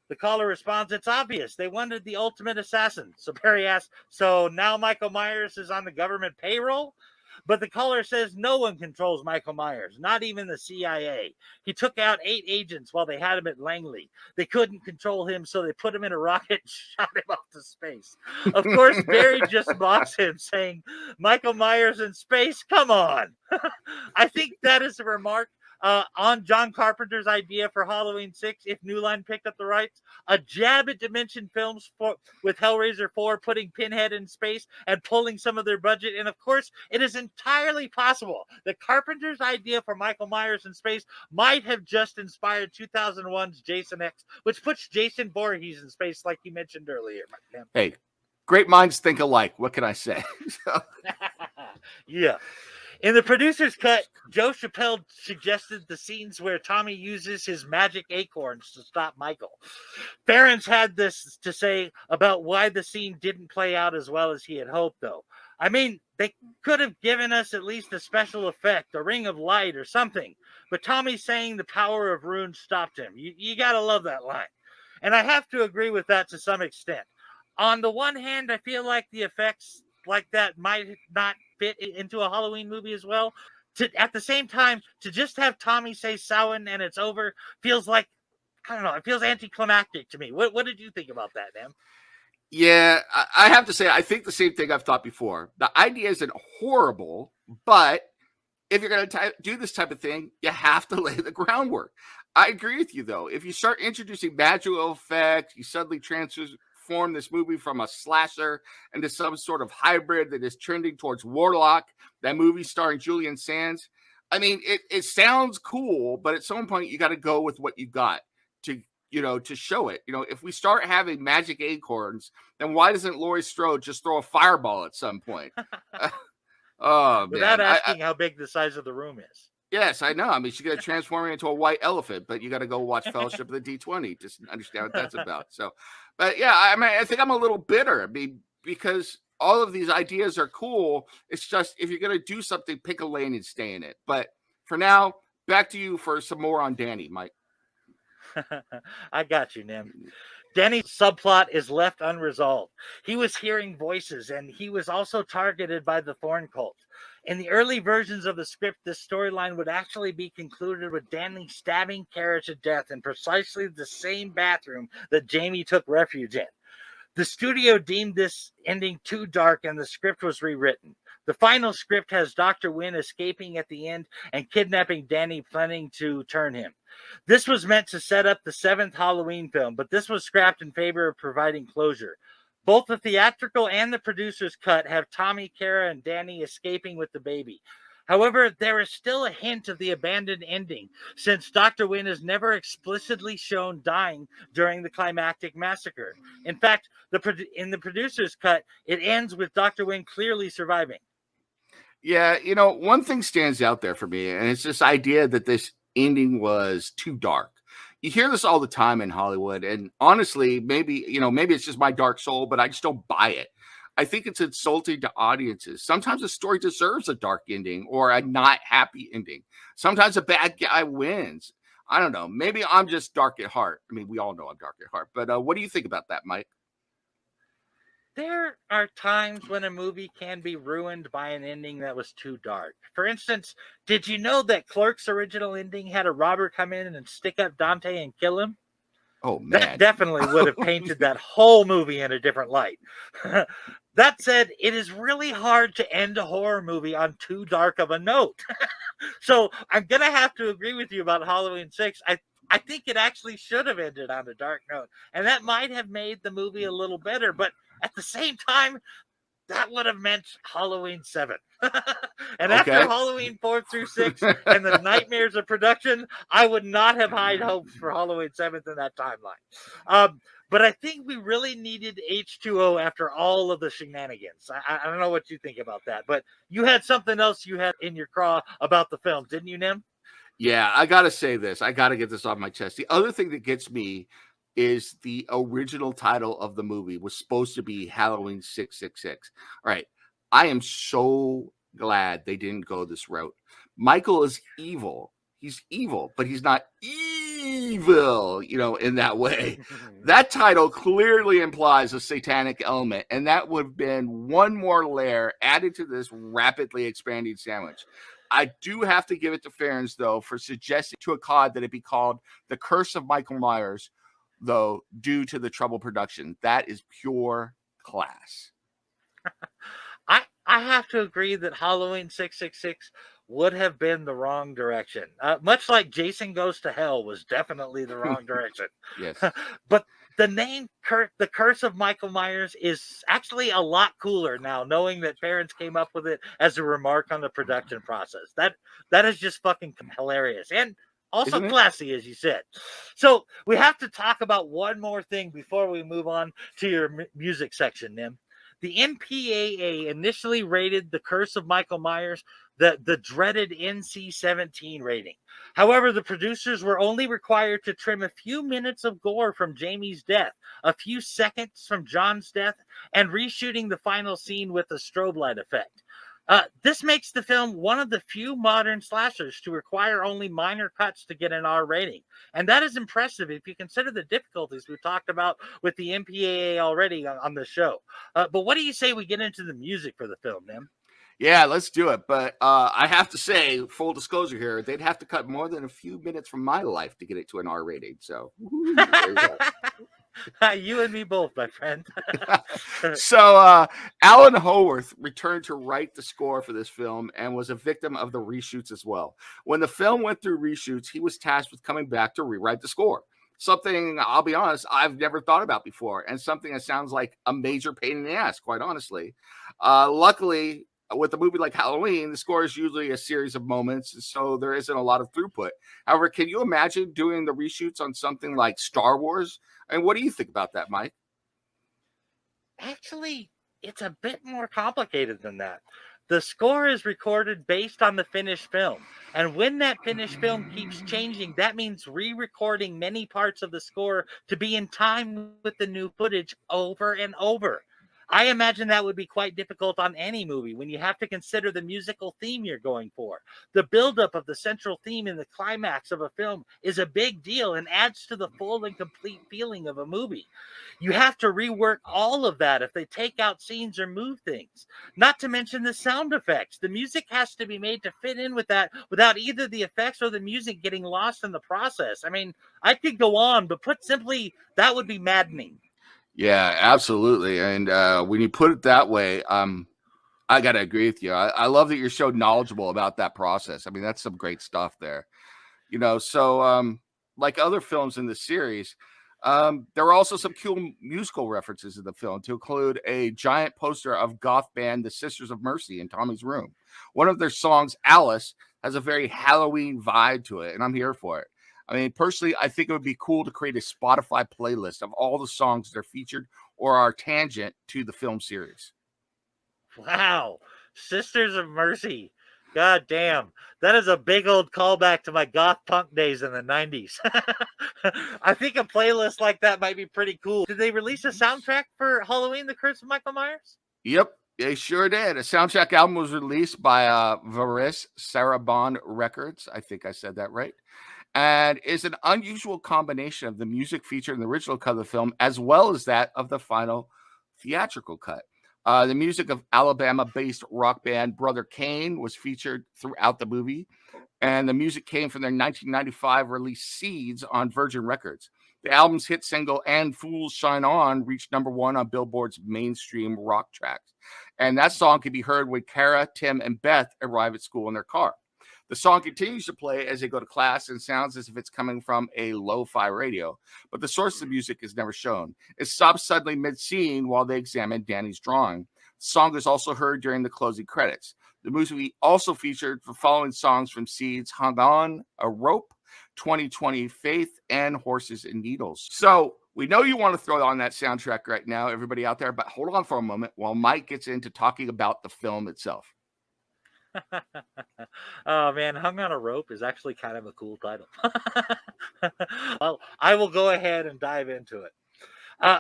The caller responds, it's obvious. They wanted the ultimate assassin. So Barry asks, so now Michael Myers is on the government payroll? But the caller says no one controls Michael Myers, not even the CIA. He took out 8 agents while they had him at Langley. They couldn't control him, so they put him in a rocket and shot him off to space. Of course, Barry just mocks him, saying, Michael Myers in space? Come on. I think that is a remark on John Carpenter's idea for Halloween 6, if New Line picked up the rights, a jab at Dimension Films with Hellraiser 4 putting Pinhead in space and pulling some of their budget. And of course, it is entirely possible that Carpenter's idea for Michael Myers in space might have just inspired 2001's Jason X, which puts Jason Voorhees in space, like you mentioned earlier. Hey, great minds think alike. What can I say? Yeah. In the producer's cut, Joe Chappelle suggested the scenes where Tommy uses his magic acorns to stop Michael. Farrens had this to say about why the scene didn't play out as well as he had hoped, though. I mean, they could have given us at least a special effect, a ring of light or something. But Tommy saying the power of runes stopped him. You got to love that line. And I have to agree with that to some extent. On the one hand, I feel like the effects like that might not fit into a Halloween movie as well. At the same time, to just have Tommy say Samhain and it's over feels like, I don't know, it feels anticlimactic to me. What did you think about that, man? Yeah, I have to say, I think the same thing I've thought before. The idea isn't horrible, but if you're going to do this type of thing, you have to lay the groundwork. I agree with you, though. If you start introducing magical effects, you suddenly transform this movie from a slasher into some sort of hybrid that is trending towards Warlock, that movie starring Julian Sands. I mean, it sounds cool, but at some point you got to go with what you got to to show it. If we start having magic acorns, then why doesn't Laurie Strode just throw a fireball at some point? Oh, Without man. asking how big the size of the room is. Yes, I know. I mean, she's going to transform into a white elephant, but you got to go watch Fellowship of the D20 to understand what that's about. So, but yeah, I mean, I think I'm a little bitter. I mean, because all of these ideas are cool. It's just, if you're going to do something, pick a lane and stay in it. But for now, back to you for some more on Danny, Mike. I got you, Nim. Danny's subplot is left unresolved. He was hearing voices, and he was also targeted by the Thorn Cult. In the early versions of the script, this storyline would actually be concluded with Danny stabbing Kara to death in precisely the same bathroom that Jamie took refuge in. The studio deemed this ending too dark, and the script was rewritten. The final script has Dr. Wynn escaping at the end and kidnapping Danny, planning to turn him. This was meant to set up the 7th Halloween film, but this was scrapped in favor of providing closure. Both the theatrical and the producer's cut have Tommy, Kara, and Danny escaping with the baby. However, there is still a hint of the abandoned ending, since Dr. Wynn is never explicitly shown dying during the climactic massacre. In fact, in the producer's cut, it ends with Dr. Wynn clearly surviving. Yeah, one thing stands out there for me, and it's this idea that this ending was too dark. You hear this all the time in Hollywood, and honestly, maybe it's just my dark soul, but I just don't buy it. I think it's insulting to audiences. Sometimes a story deserves a dark ending or a not happy ending. Sometimes a bad guy wins. I don't know. Maybe I'm just dark at heart. I mean, we all know I'm dark at heart, but what do you think about that, Mike? There are times when a movie can be ruined by an ending that was too dark. For instance, did you know that Clerk's original ending had a robber come in and stick up Dante and kill him? Oh, man. That definitely would have painted that whole movie in a different light. That said, it is really hard to end a horror movie on too dark of a note. So I'm going to have to agree with you about Halloween 6. I think it actually should have ended on a dark note. And that might have made the movie a little better. But at the same time, that would have meant Halloween 7. And after Halloween 4 through 6 and the nightmares of production, I would not have high hopes for Halloween 7th in that timeline. But I think we really needed H2O after all of the shenanigans. I don't know what you think about that, but you had something else you had in your craw about the film, didn't you, Nim? Yeah, I got to say this. I got to get this off my chest. The other thing that gets me is the original title of the movie was supposed to be Halloween 666. All right. I am so glad they didn't go this route. Michael is evil. He's evil, but he's not evil, in that way. That title clearly implies a satanic element, and that would have been one more layer added to this rapidly expanding sandwich. I do have to give it to Ferns, though, for suggesting to a COD that it be called The Curse of Michael Myers, though, due to the trouble production. That is pure class. I have to agree that Halloween 666 would have been the wrong direction. Much like Jason Goes to Hell was definitely the wrong direction. Yes. But the name The Curse of Michael Myers is actually a lot cooler now, knowing that parents came up with it as a remark on the production process. That is just fucking hilarious. And also classy, as you said. So we have to talk about one more thing before we move on to your music section, Nim. The MPAA initially rated The Curse of Michael Myers the dreaded NC-17 rating. However, the producers were only required to trim a few minutes of gore from Jamie's death, a few seconds from John's death, and reshooting the final scene with a strobe light effect. This makes the film one of the few modern slashers to require only minor cuts to get an R rating. And that is impressive if you consider the difficulties we've talked about with the MPAA already on the show. But what do you say we get into the music for the film, Nim? Yeah, let's do it. But I have to say, full disclosure here, they'd have to cut more than a few minutes from my life to get it to an R rating. So there you go. You and me both, my friend. So Alan Howarth returned to write the score for this film and was a victim of the reshoots as well. When the film went through reshoots, he was tasked with coming back to rewrite the score. Something, I'll be honest, I've never thought about before, and something that sounds like a major pain in the ass, quite honestly. Luckily, with a movie like Halloween, the score is usually a series of moments, so there isn't a lot of throughput. However, can you imagine doing the reshoots on something like Star Wars? And what do you think about that, Mike? Actually, it's a bit more complicated than that. The score is recorded based on the finished film. And when that finished film keeps changing, that means re recording many parts of the score to be in time with the new footage over and over. I imagine that would be quite difficult on any movie when you have to consider the musical theme you're going for. The buildup of the central theme in the climax of a film is a big deal and adds to the full and complete feeling of a movie. You have to rework all of that if they take out scenes or move things. Not to mention the sound effects. The music has to be made to fit in with that without either the effects or the music getting lost in the process. I mean, I could go on, but put simply, that would be maddening. Yeah, absolutely. And when you put it that way, I got to agree with you. I love that you're so knowledgeable about that process. I mean, that's some great stuff there. So like other films in the series, there are also some cool musical references in the film, to include a giant poster of goth band the Sisters of Mercy in Tommy's room. One of their songs, Alice, has a very Halloween vibe to it, and I'm here for it. I mean, personally, I think it would be cool to create a Spotify playlist of all the songs that are featured or are tangent to the film series. Wow. Sisters of Mercy. God damn. That is a big old callback to my goth punk days in the 90s. I think a playlist like that might be pretty cool. Did they release a soundtrack for Halloween, The Curse of Michael Myers? Yep, they sure did. A soundtrack album was released by Varis Sarabon Records. I think I said that right. And is an unusual combination of the music featured in the original cut of the film as well as that of the final theatrical cut. The music of Alabama-based rock band Brother Kane was featured throughout the movie, and the music came from their 1995 release Seeds on Virgin Records. The album's hit single "And Fools Shine On" reached #1 on Billboard's mainstream rock tracks, and that song can be heard when Kara, Tim, and Beth arrive at school in their car. The song continues to play as they go to class and sounds as if it's coming from a lo-fi radio, but the source of the music is never shown. It stops suddenly mid-scene while they examine Danny's drawing. The song is also heard during the closing credits. The movie also featured the following songs from Seeds: Hung On, A Rope, 2020 Faith, and Horses and Needles. So we know you want to throw on that soundtrack right now, everybody out there, but hold on for a moment while Mike gets into talking about the film itself. Oh man, Hung on a Rope is actually kind of a cool title. Well, I will go ahead and dive into it.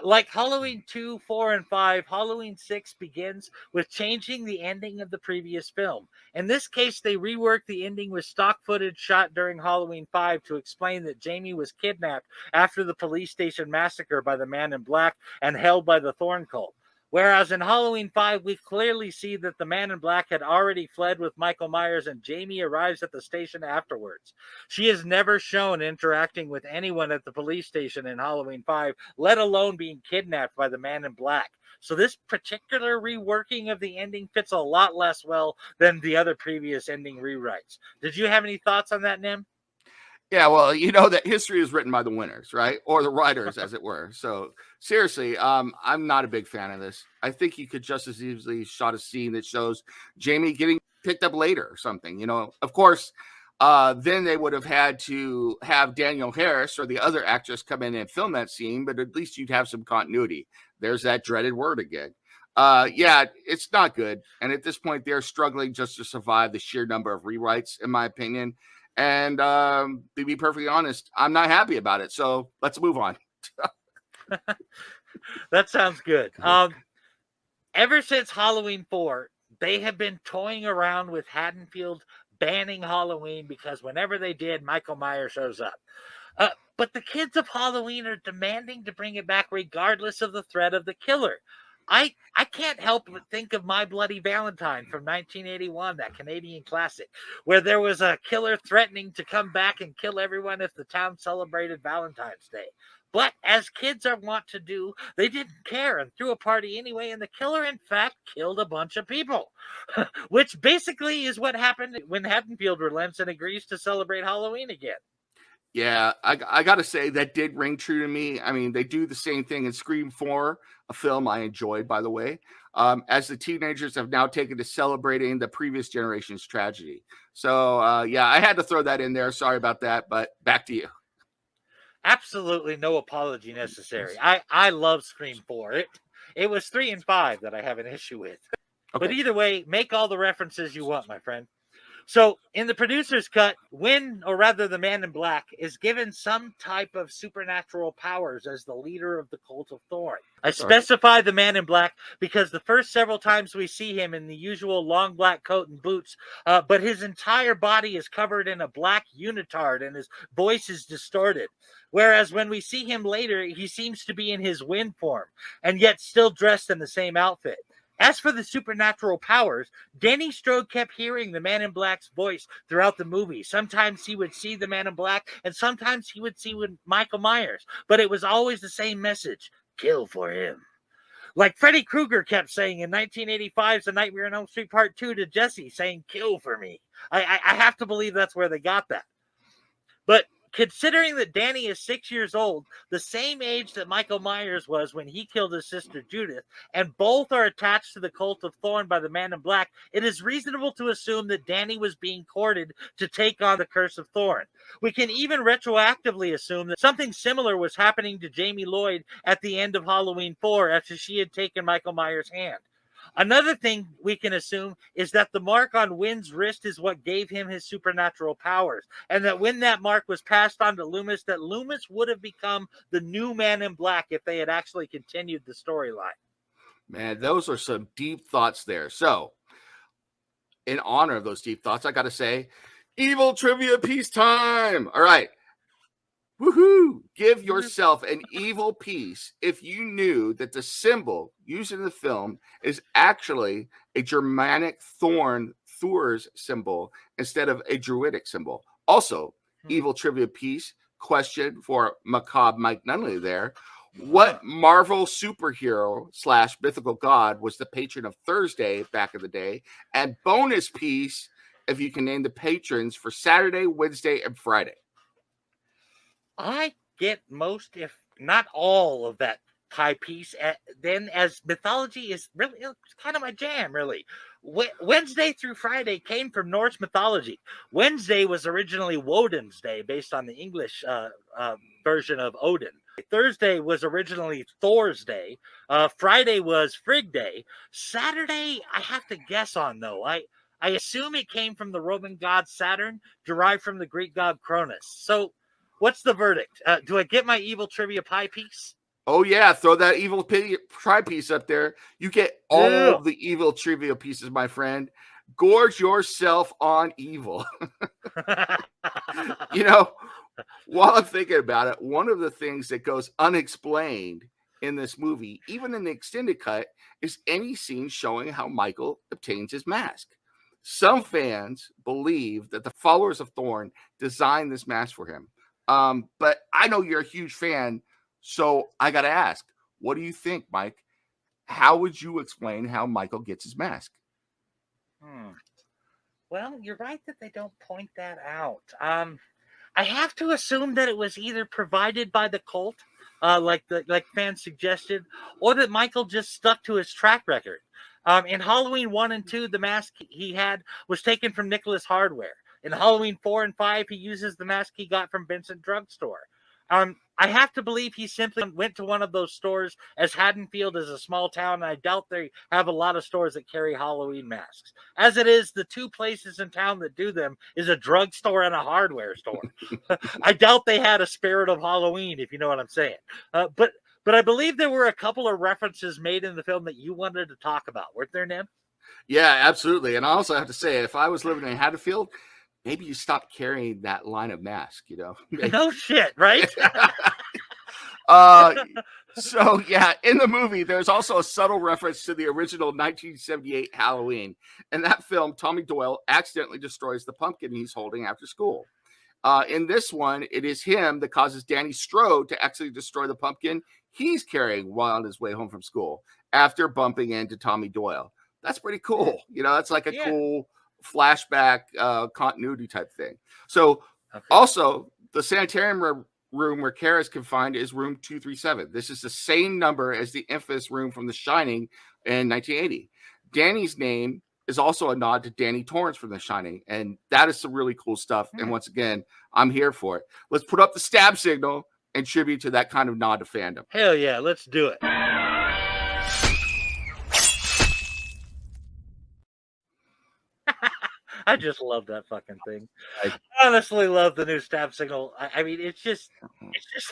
Like Halloween 2, 4, and 5, Halloween 6 begins with changing the ending of the previous film. In this case, they reworked the ending with stock footage shot during Halloween 5 to explain that Jamie was kidnapped after the police station massacre by the Man in Black and held by the Thorn Cult. Whereas in Halloween 5, we clearly see that the Man in Black had already fled with Michael Myers and Jamie arrives at the station afterwards. She is never shown interacting with anyone at the police station in Halloween 5, let alone being kidnapped by the Man in Black. So this particular reworking of the ending fits a lot less well than the other previous ending rewrites. Did you have any thoughts on that, Nim? Yeah, well, you know that history is written by the winners, right? Or the writers, as it were. So seriously, I'm not a big fan of this. I think you could just as easily shot a scene that shows Jamie getting picked up later or something. Of course, then they would have had to have Danielle Harris or the other actress come in and film that scene, but at least you'd have some continuity. There's that dreaded word again. Yeah, it's not good. And at this point, they're struggling just to survive the sheer number of rewrites, in my opinion. And to be perfectly honest, I'm not happy about it. So let's move on. That sounds good. Ever since Halloween 4, they have been toying around with Haddonfield banning Halloween because whenever they did, Michael Myers shows up. But the kids of Halloween are demanding to bring it back regardless of the threat of the killer. I can't help but think of My Bloody Valentine from 1981, that Canadian classic, where there was a killer threatening to come back and kill everyone if the town celebrated Valentine's Day. But as kids are wont to do, they didn't care and threw a party anyway, and the killer, in fact, killed a bunch of people. Which basically is what happened when Haddonfield relents and agrees to celebrate Halloween again. Yeah, I got to say that did ring true to me. I mean, they do the same thing in Scream 4, a film I enjoyed, by the way, as the teenagers have now taken to celebrating the previous generation's tragedy. So, yeah, I had to throw that in there. Sorry about that, but back to you. Absolutely no apology necessary. I love Scream 4. It was 3 and 5 that I have an issue with. Okay. But either way, make all the references you want, my friend. So, in the producer's cut, Wynn, or rather the Man in Black, is given some type of supernatural powers as the leader of the Cult of Thorn. I specify the Man in Black because the first several times we see him in the usual long black coat and boots, but his entire body is covered in a black unitard and his voice is distorted. Whereas when we see him later, he seems to be in his Wynn form and yet still dressed in the same outfit. As for the supernatural powers, Danny Strode kept hearing the Man in Black's voice throughout the movie. Sometimes he would see the Man in Black, and sometimes he would see Michael Myers. But it was always the same message: kill for him. Like Freddy Krueger kept saying in 1985's The Nightmare on Elm Street Part 2 to Jesse, saying, kill for me. I have to believe that's where they got that. But considering that Danny is 6 years old, the same age that Michael Myers was when he killed his sister Judith, and both are attached to the Cult of Thorn by the Man in Black, it is reasonable to assume that Danny was being courted to take on the Curse of Thorn. We can even retroactively assume that something similar was happening to Jamie Lloyd at the end of Halloween 4 after she had taken Michael Myers' hand. Another thing we can assume is that the mark on Wynn's wrist is what gave him his supernatural powers, and that when that mark was passed on to Loomis, that Loomis would have become the new Man in Black if they had actually continued the storyline. Man, those are some deep thoughts there. So, in honor of those deep thoughts, I got to say, evil trivia piece time. All right. Woohoo! Give yourself an evil piece if you knew that the symbol used in the film is actually a Germanic Thor's symbol instead of a Druidic symbol. Also, evil trivia piece question for Macabre Mike Nunneley there. What Marvel superhero / mythical god was the patron of Thursday back in the day? And bonus piece if you can name the patrons for Saturday, Wednesday, and Friday. I get most, if not all, of that pie piece. Then, as mythology is really kind of my jam, really. Wednesday through Friday came from Norse mythology. Wednesday was originally Woden's Day, based on the English version of Odin. Thursday was originally Thor's Day. Friday was Frigg Day. Saturday, I have to guess on, though. I assume it came from the Roman god Saturn, derived from the Greek god Cronus. So, what's the verdict? Do I get my evil trivia pie piece? Oh, yeah. Throw that evil pie piece up there. You get all the evil trivia pieces, my friend. Gorge yourself on evil. You know, while I'm thinking about it, one of the things that goes unexplained in this movie, even in the extended cut, is any scene showing how Michael obtains his mask. Some fans believe that the followers of Thorn designed this mask for him. But I know you're a huge fan, so I got to ask, what do you think, Mike? How would you explain how Michael gets his mask? Well, you're right that they don't point that out. I have to assume that it was either provided by the cult, like fans suggested, or that Michael just stuck to his track record. In Halloween 1 and 2, the mask he had was taken from Nicholas Hardware. In Halloween 4 and 5, he uses the mask he got from Vincent Drugstore. I have to believe he simply went to one of those stores, as Haddonfield is a small town, and I doubt they have a lot of stores that carry Halloween masks. As it is, the two places in town that do them is a drugstore and a hardware store. I doubt they had a spirit of Halloween, if you know what I'm saying. But I believe there were a couple of references made in the film that you wanted to talk about, weren't there, Nim? Yeah, absolutely. And I also have to say, if I was living in Haddonfield, maybe you stop carrying that line of mask, you know? No shit, right? So, yeah, in the movie, there's also a subtle reference to the original 1978 Halloween. In that film, Tommy Doyle accidentally destroys the pumpkin he's holding after school. In this one, it is him that causes Danny Strode to actually destroy the pumpkin he's carrying while on his way home from school after bumping into Tommy Doyle. That's pretty cool. You know, that's like a cool flashback continuity type thing. So also The sanitarium room where Kara is confined is room 237. This is the same number as the infamous room from The Shining in 1980. Danny's name is also a nod to Danny Torrance from The Shining, and that is some really cool stuff. And once again, I'm here for it. Let's put up the stab signal and tribute to that kind of nod to fandom. Hell yeah, let's do it. I just love that fucking thing. I honestly love the new stab signal. I mean, it's just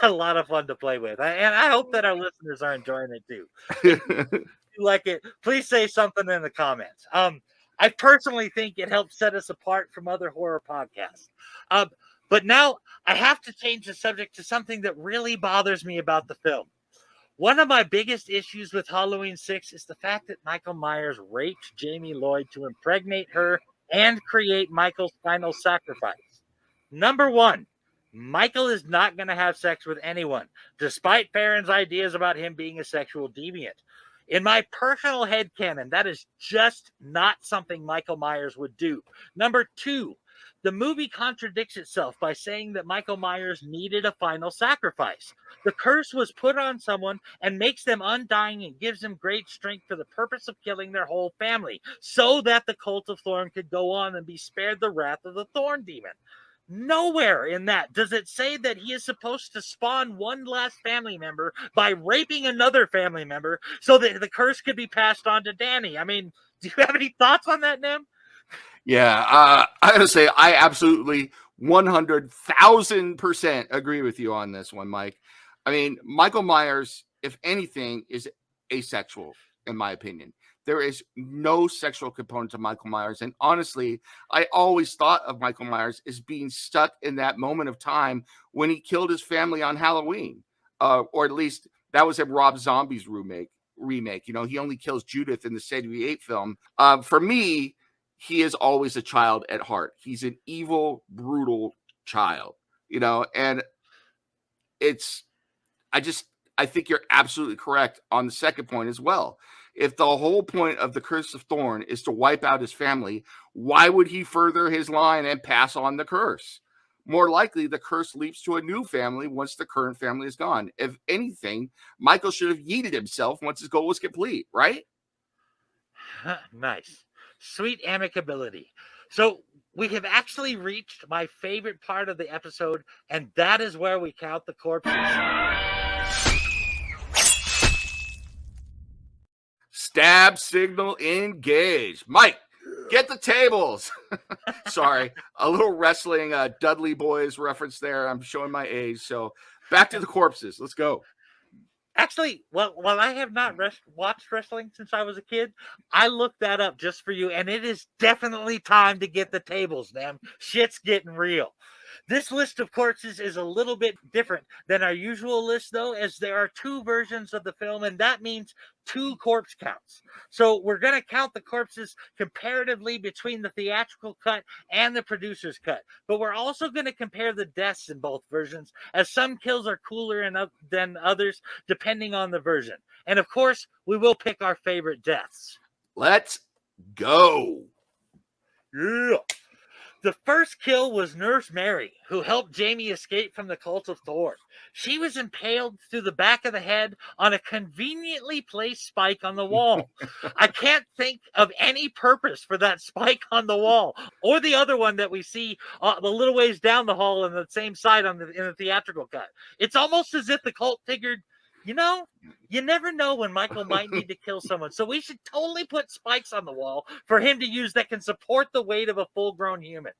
a lot of fun to play with, and I hope that our listeners are enjoying it too. If you like it, please say something in the comments. I personally think it helps set us apart from other horror podcasts. But now I have to change the subject to something that really bothers me about the film. One of my biggest issues with Halloween 6 is the fact that Michael Myers raped Jamie Lloyd to impregnate her and create Michael's final sacrifice. Number one, Michael is not going to have sex with anyone, despite Farron's ideas about him being a sexual deviant. In my personal headcanon, that is just not something Michael Myers would do. Number two, the movie contradicts itself by saying that Michael Myers needed a final sacrifice. The curse was put on someone and makes them undying and gives them great strength for the purpose of killing their whole family, so that the cult of Thorn could go on and be spared the wrath of the Thorn demon. Nowhere in that does it say that he is supposed to spawn one last family member by raping another family member so that the curse could be passed on to Danny. I mean, do you have any thoughts on that, Nem? Yeah, I gotta say, I absolutely 100,000% agree with you on this one, Mike. I mean, Michael Myers, if anything, is asexual, in my opinion. There is no sexual component to Michael Myers. And honestly, I always thought of Michael Myers as being stuck in that moment of time when he killed his family on Halloween. Or at least that was in Rob Zombie's remake. You know, he only kills Judith in the 78 film. For me, he is always a child at heart. He's an evil, brutal child, you know, and I think you're absolutely correct on the second point as well. If the whole point of the Curse of Thorn is to wipe out his family, why would he further his line and pass on the curse? More likely, the curse leaps to a new family once the current family is gone. If anything, Michael should have yeeted himself once his goal was complete, right? Nice. Sweet amicability. So we have actually reached my favorite part of the episode, and that is where we count the corpses. Stab signal engaged. Mike, get the tables. Sorry, a little wrestling Dudley Boys reference there. I'm showing my age. So back to the corpses. Let's go. Actually, while I have not watched wrestling since I was a kid, I looked that up just for you, and it is definitely time to get the tables, man. Shit's getting real. This list of corpses is a little bit different than our usual list, though, as there are two versions of the film, and that means two corpse counts. So we're going to count the corpses comparatively between the theatrical cut and the producer's cut. But we're also going to compare the deaths in both versions, as some kills are cooler than others, depending on the version. And of course, we will pick our favorite deaths. Let's go. Yeah. The first kill was Nurse Mary, who helped Jamie escape from the Cult of Thorn. She was impaled through the back of the head on a conveniently placed spike on the wall. I can't think of any purpose for that spike on the wall, or the other one that we see the little ways down the hall on the same side in the theatrical cut. It's almost as if the cult figured, you know, you never know when Michael might need to kill someone. So we should totally put spikes on the wall for him to use that can support the weight of a full-grown human.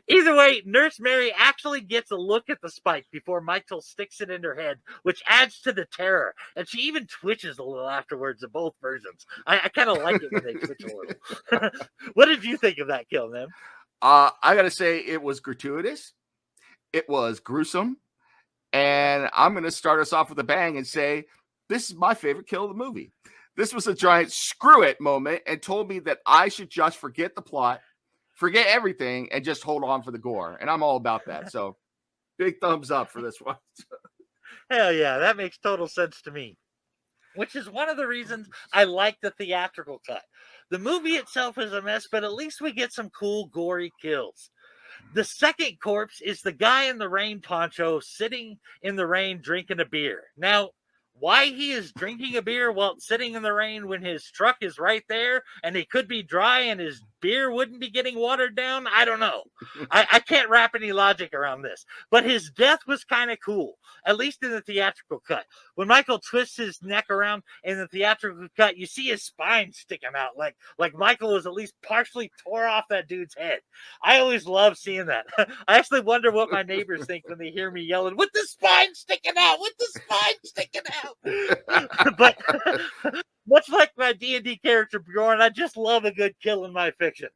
Either way, Nurse Mary actually gets a look at the spike before Michael sticks it in her head, which adds to the terror. And she even twitches a little afterwards in both versions. I kind of like it when they twitch a little. What did you think of that kill, man? I got to say it was gratuitous. It was gruesome. And I'm going to start us off with a bang and say, this is my favorite kill of the movie. This was a giant screw it moment and told me that I should just forget the plot, forget everything, and just hold on for the gore. And I'm all about that. So big thumbs up for this one. Hell yeah, that makes total sense to me. Which is one of the reasons I like the theatrical cut. The movie itself is a mess, but at least we get some cool, gory kills. The second corpse is the guy in the rain poncho sitting in the rain drinking a beer. Now, why he is drinking a beer while sitting in the rain when his truck is right there and he could be dry and his beer wouldn't be getting watered down, I don't know. I can't wrap any logic around this. But his death was kind of cool, at least in the theatrical cut. When Michael twists his neck around in the theatrical cut, you see his spine sticking out, like Michael was at least partially tore off that dude's head. I always love seeing that. I actually wonder what my neighbors think when they hear me yelling, "With the spine sticking out! With the spine sticking out!" But much like my D&D character Bjorn, I just love a good kill in my fiction.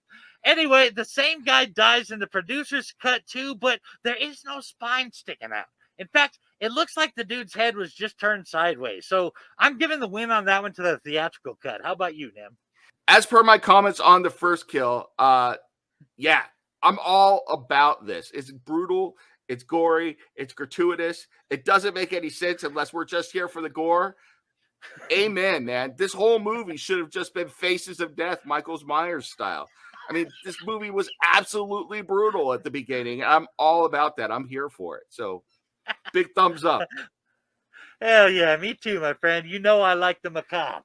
Anyway, the same guy dies in the producer's cut too, but there is no spine sticking out. In fact, it looks like the dude's head was just turned sideways. So I'm giving the win on that one to the theatrical cut. How about you, Nim? As per my comments on the first kill, yeah, I'm all about this. It's brutal, it's gory, it's gratuitous. It doesn't make any sense unless we're just here for the gore. Amen, man. This whole movie should have just been Faces of Death, Michael Myers style. I mean, this movie was absolutely brutal at the beginning. I'm all about that. I'm here for it. So, big thumbs up. Hell yeah, me too, my friend. You know I like the macabre.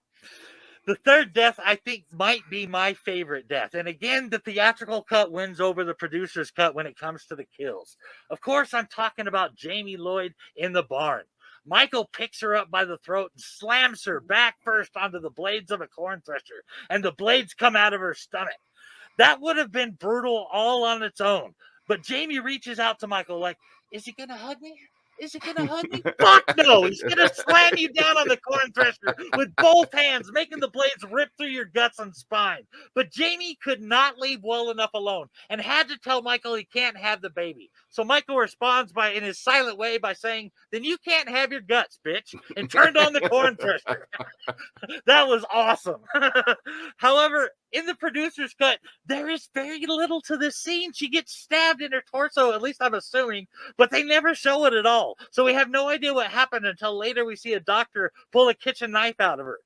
The third death, I think, might be my favorite death. And again, the theatrical cut wins over the producer's cut when it comes to the kills. Of course, I'm talking about Jamie Lloyd in the barn. Michael picks her up by the throat and slams her back first onto the blades of a corn thresher, and the blades come out of her stomach. That would have been brutal all on its own. But Jamie reaches out to Michael like, "Is he going to hug me? Is he going to hug me?" Fuck no. He's going to slam you down on the corn thresher with both hands, making the blades rip through your guts and spine. But Jamie could not leave well enough alone and had to tell Michael he can't have the baby. So Michael responds in his silent way by saying, "Then you can't have your guts, bitch," and turned on the corn thresher. That was awesome. However, in the producer's cut, there is very little to this scene. She gets stabbed in her torso, at least I'm assuming, but they never show it at all. So we have no idea what happened until later we see a doctor pull a kitchen knife out of her.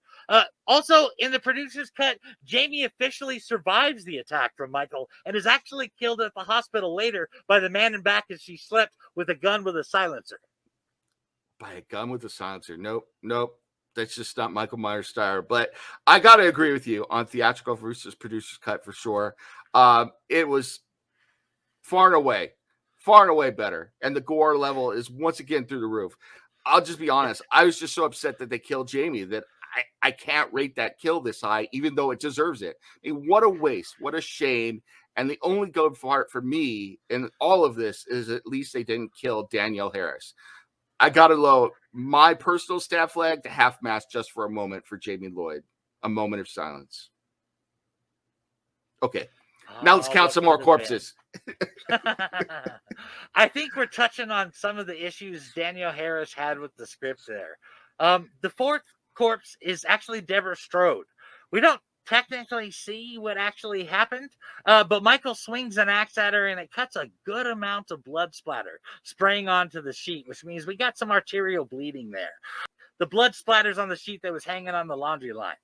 Also, in the producer's cut, Jamie officially survives the attack from Michael and is actually killed at the hospital later by the man in back as she slept with a gun with a silencer. By a gun with a silencer? Nope. That's just not Michael Myers style. But I got to agree with you on theatrical versus producer's cut for sure. It was far and away better. And the gore level is once again through the roof. I'll just be honest. I was just so upset that they killed Jamie that I can't rate that kill this high, even though it deserves it. I mean, what a waste. What a shame. And the only good part for me in all of this is at least they didn't kill Danielle Harris. I got to low my personal staff flag to half mast just for a moment for Jamie Lloyd. A moment of silence. Okay. Now let's count some more corpses. I think we're touching on some of the issues Danielle Harris had with the script there. The fourth corpse is actually Deborah Strode. We don't technically see what actually happened, but Michael swings an axe at her and it cuts a good amount of blood splatter spraying onto the sheet, which means we got some arterial bleeding there. The blood splatters on the sheet that was hanging on the laundry line.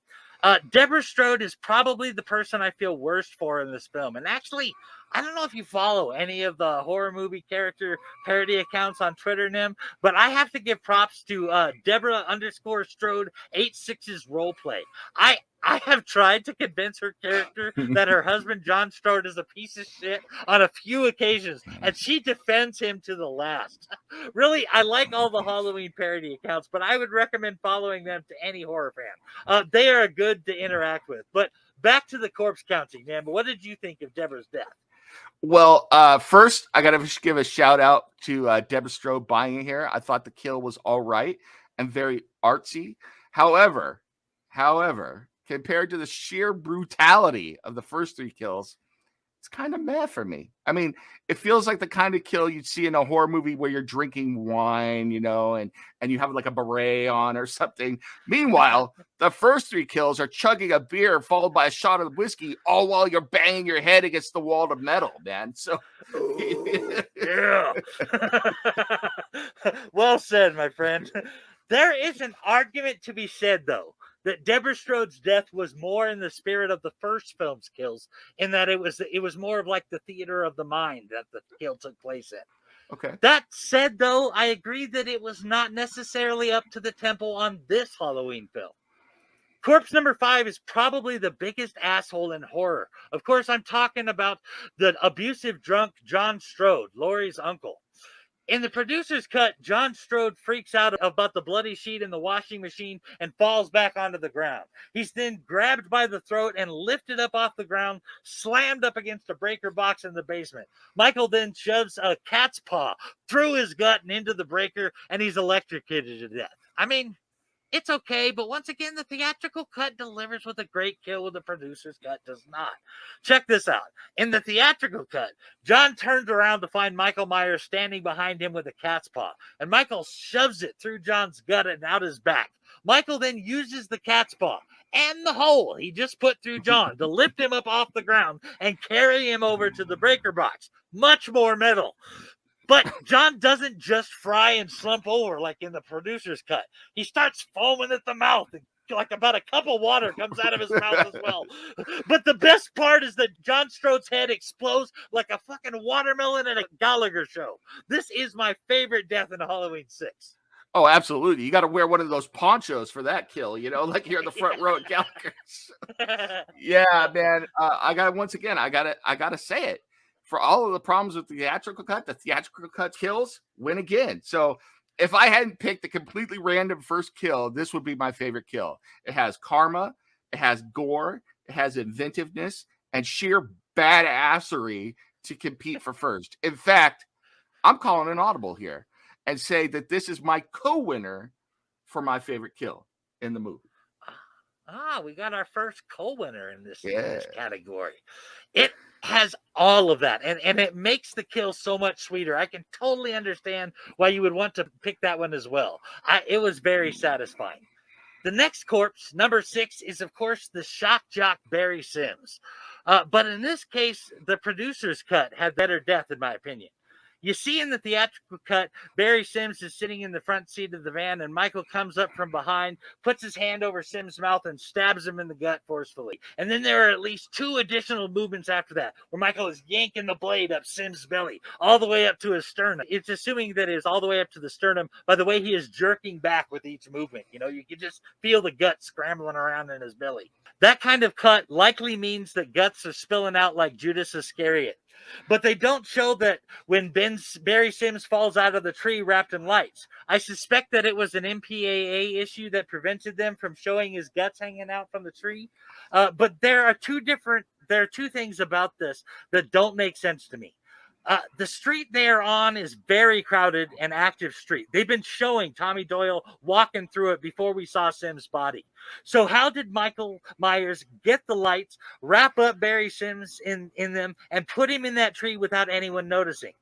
Deborah Strode is probably the person I feel worst for in this film. And actually, I don't know if you follow any of the horror movie character parody accounts on Twitter, Nim, but I have to give props to Deborah_Strode 86's roleplay. I have tried to convince her character that her husband, John Strode, is a piece of shit on a few occasions, and she defends him to the last. Really, I like all the Halloween parody accounts, but I would recommend following them to any horror fan. They are good to interact with. But back to the corpse counting, man. What did you think of Deborah's death? Well, first, I got to give a shout out to Deborah Strode buying it here. I thought the kill was all right and very artsy. However, compared to the sheer brutality of the first three kills, it's kind of meh for me. I mean, it feels like the kind of kill you'd see in a horror movie where you're drinking wine, and you have like a beret on or something. Meanwhile, the first three kills are chugging a beer followed by a shot of whiskey, all while you're banging your head against the wall of metal, man. So, yeah. Well said, my friend. There is an argument to be said, though. that Deborah Strode's death was more in the spirit of the first film's kills, in that it was more of like the theater of the mind that the kill took place in. Okay. That said, though, I agree that it was not necessarily up to the tempo on this Halloween film. Corpse number 5 is probably the biggest asshole in horror. Of course, I'm talking about the abusive drunk John Strode, Laurie's uncle. In the producer's cut, John Strode freaks out about the bloody sheet in the washing machine and falls back onto the ground. He's then grabbed by the throat and lifted up off the ground, slammed up against a breaker box in the basement. Michael then shoves a cat's paw through his gut and into the breaker, and he's electrocuted to death. I mean, it's okay, but once again, the theatrical cut delivers with a great kill, with the producer's cut does not. Check this out. In the theatrical cut, John turns around to find Michael Myers standing behind him with a cat's paw, and Michael shoves it through John's gut and out his back. Michael then uses the cat's paw and the hole he just put through John to lift him up off the ground and carry him over to the breaker box. Much more metal. But John doesn't just fry and slump over like in the producer's cut. He starts foaming at the mouth, and like about a cup of water comes out of his mouth as well. But the best part is that John Strode's head explodes like a fucking watermelon at a Gallagher show. This is my favorite death in Halloween 6. Oh, absolutely. You got to wear one of those ponchos for that kill, like you're in the front row at Gallagher's. Yeah, man. I gotta say it. For all of the problems with the theatrical cut kills win again. So if I hadn't picked a completely random first kill, this would be my favorite kill. It has karma, it has gore, it has inventiveness, and sheer badassery to compete for first. In fact, I'm calling an audible here and say that this is my co-winner for my favorite kill in the movie. We got our first co-winner in this category. It has all of that, and it makes the kill so much sweeter. I can totally understand why you would want to pick that one as well. It was very satisfying. The next corpse, number 6, is of course the shock jock Barry Sims. But in this case, the producer's cut had better death, in my opinion. You see in the theatrical cut, Barry Sims is sitting in the front seat of the van, and Michael comes up from behind, puts his hand over Sims' mouth, and stabs him in the gut forcefully. And then there are at least 2 additional movements after that, where Michael is yanking the blade up Sims' belly, all the way up to his sternum. It's assuming that it is all the way up to the sternum by the way he is jerking back with each movement. You can just feel the gut scrambling around in his belly. That kind of cut likely means that guts are spilling out like Judas Iscariot. But they don't show that when Barry Sims falls out of the tree wrapped in lights. I suspect that it was an MPAA issue that prevented them from showing his guts hanging out from the tree. But there are two things about this that don't make sense to me. The street they are on is very crowded and active street. They've been showing Tommy Doyle walking through it before we saw Sims' body. So how did Michael Myers get the lights, wrap up Barry Sims in them, and put him in that tree without anyone noticing?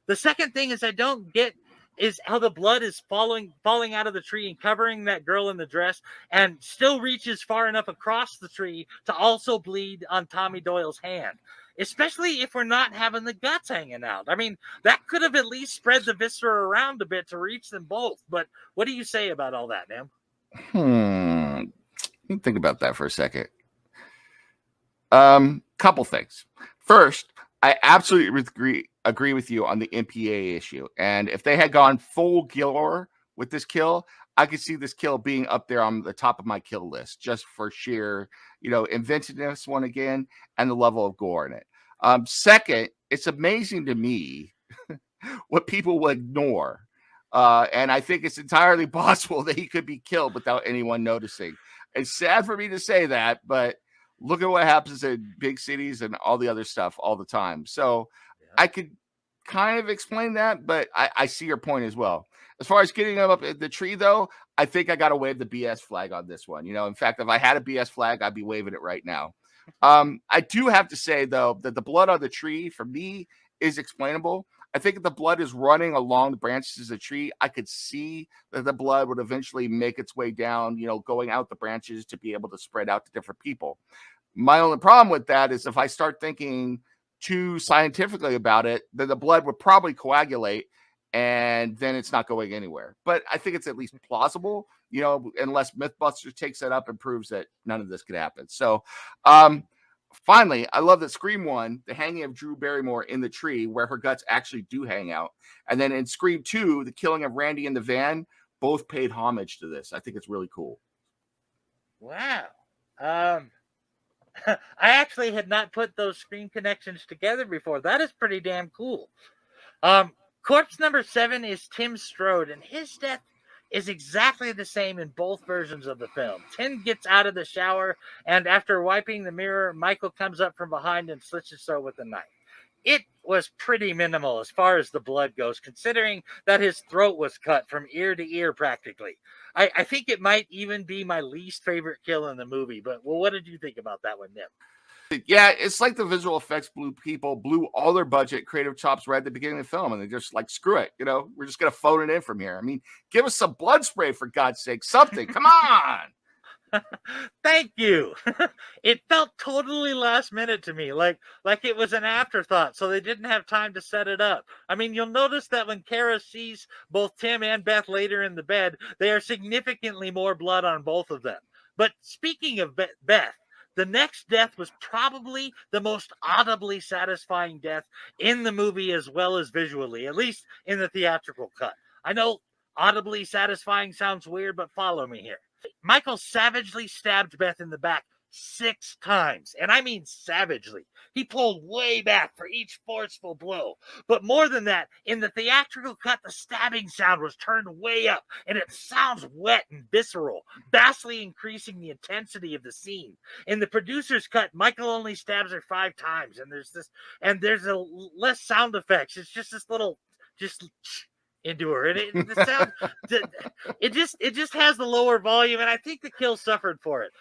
The second thing is I don't get is how the blood is falling out of the tree and covering that girl in the dress and still reaches far enough across the tree to also bleed on Tommy Doyle's hand. Especially if we're not having the guts hanging out. I mean, that could have at least spread the viscera around a bit to reach them both. But what do you say about all that, man? Let me think about that for a second. Couple things. First, I absolutely agree with you on the MPA issue. And if they had gone full gore with this kill, I could see this kill being up there on the top of my kill list, just for sheer, inventiveness one again, and the level of gore in it. Second, it's amazing to me what people will ignore. And I think it's entirely possible that he could be killed without anyone noticing. It's sad for me to say that, but look at what happens in big cities and all the other stuff all the time. So I could kind of explain that, but I see your point as well. As far as getting him up at the tree, though, I think I got to wave the BS flag on this one. In fact, if I had a BS flag, I'd be waving it right now. I do have to say, though, that the blood on the tree, for me, is explainable. I think if the blood is running along the branches of the tree, I could see that the blood would eventually make its way down, going out the branches to be able to spread out to different people. My only problem with that is if I start thinking too scientifically about it, then the blood would probably coagulate and then it's not going anywhere. But I think it's at least plausible, unless Mythbusters takes that up and proves that none of this could happen. So, finally, I love that Scream 1, the hanging of Drew Barrymore in the tree where her guts actually do hang out. And then in Scream 2, the killing of Randy in the van, both paid homage to this. I think it's really cool. Wow. I actually had not put those Scream connections together before. That is pretty damn cool. Corpse number 7 is Tim Strode, and his death is exactly the same in both versions of the film. Tim gets out of the shower, and after wiping the mirror, Michael comes up from behind and slits his throat with a knife. It was pretty minimal as far as the blood goes, considering that his throat was cut from ear to ear practically. I think it might even be my least favorite kill in the movie, but what did you think about that one, Nim? Yeah, it's like the visual effects people blew all their budget, creative chops right at the beginning of the film, and they just like, screw it, we're just going to phone it in from here. I mean, give us some blood spray, for God's sake, something. Come on. Thank you. It felt totally last minute to me, like it was an afterthought, so they didn't have time to set it up. I mean, you'll notice that when Kara sees both Tim and Beth later in the bed, there are significantly more blood on both of them. But speaking of Beth, the next death was probably the most audibly satisfying death in the movie as well as visually, at least in the theatrical cut. I know audibly satisfying sounds weird, but follow me here. Michael savagely stabbed Beth in the back 6 times, and I mean savagely. He pulled way back for each forceful blow. But more than that, in the theatrical cut, the stabbing sound was turned way up, and it sounds wet and visceral, vastly increasing the intensity of the scene. In the producer's cut, Michael only stabs her 5 times, and there's less sound effects. It's just this little, into her, and the sound, it just has the lower volume, and I think the kill suffered for it.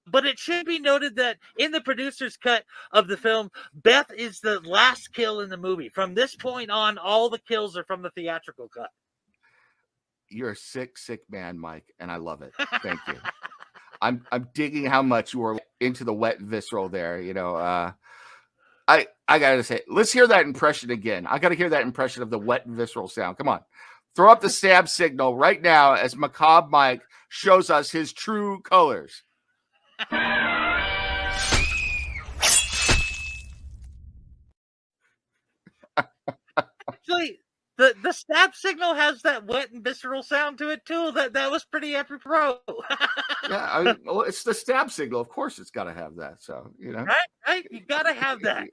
But it should be noted that in the producer's cut of the film, Beth is the last kill in the movie. From this point on, all the kills are from the theatrical cut. You're a sick man, Mike, and I love it. Thank you. I'm digging how much you were into the wet and visceral there. I gotta say, let's hear that impression again. I gotta hear that impression of the wet and visceral sound. Come on. Throw up the stab signal right now as Macabre Mike shows us his true colors. Actually, the stab signal has that wet and visceral sound to it too. That was pretty apropos. Yeah, well, it's the stab signal. Of course, it's got to have that. So right, you gotta have that.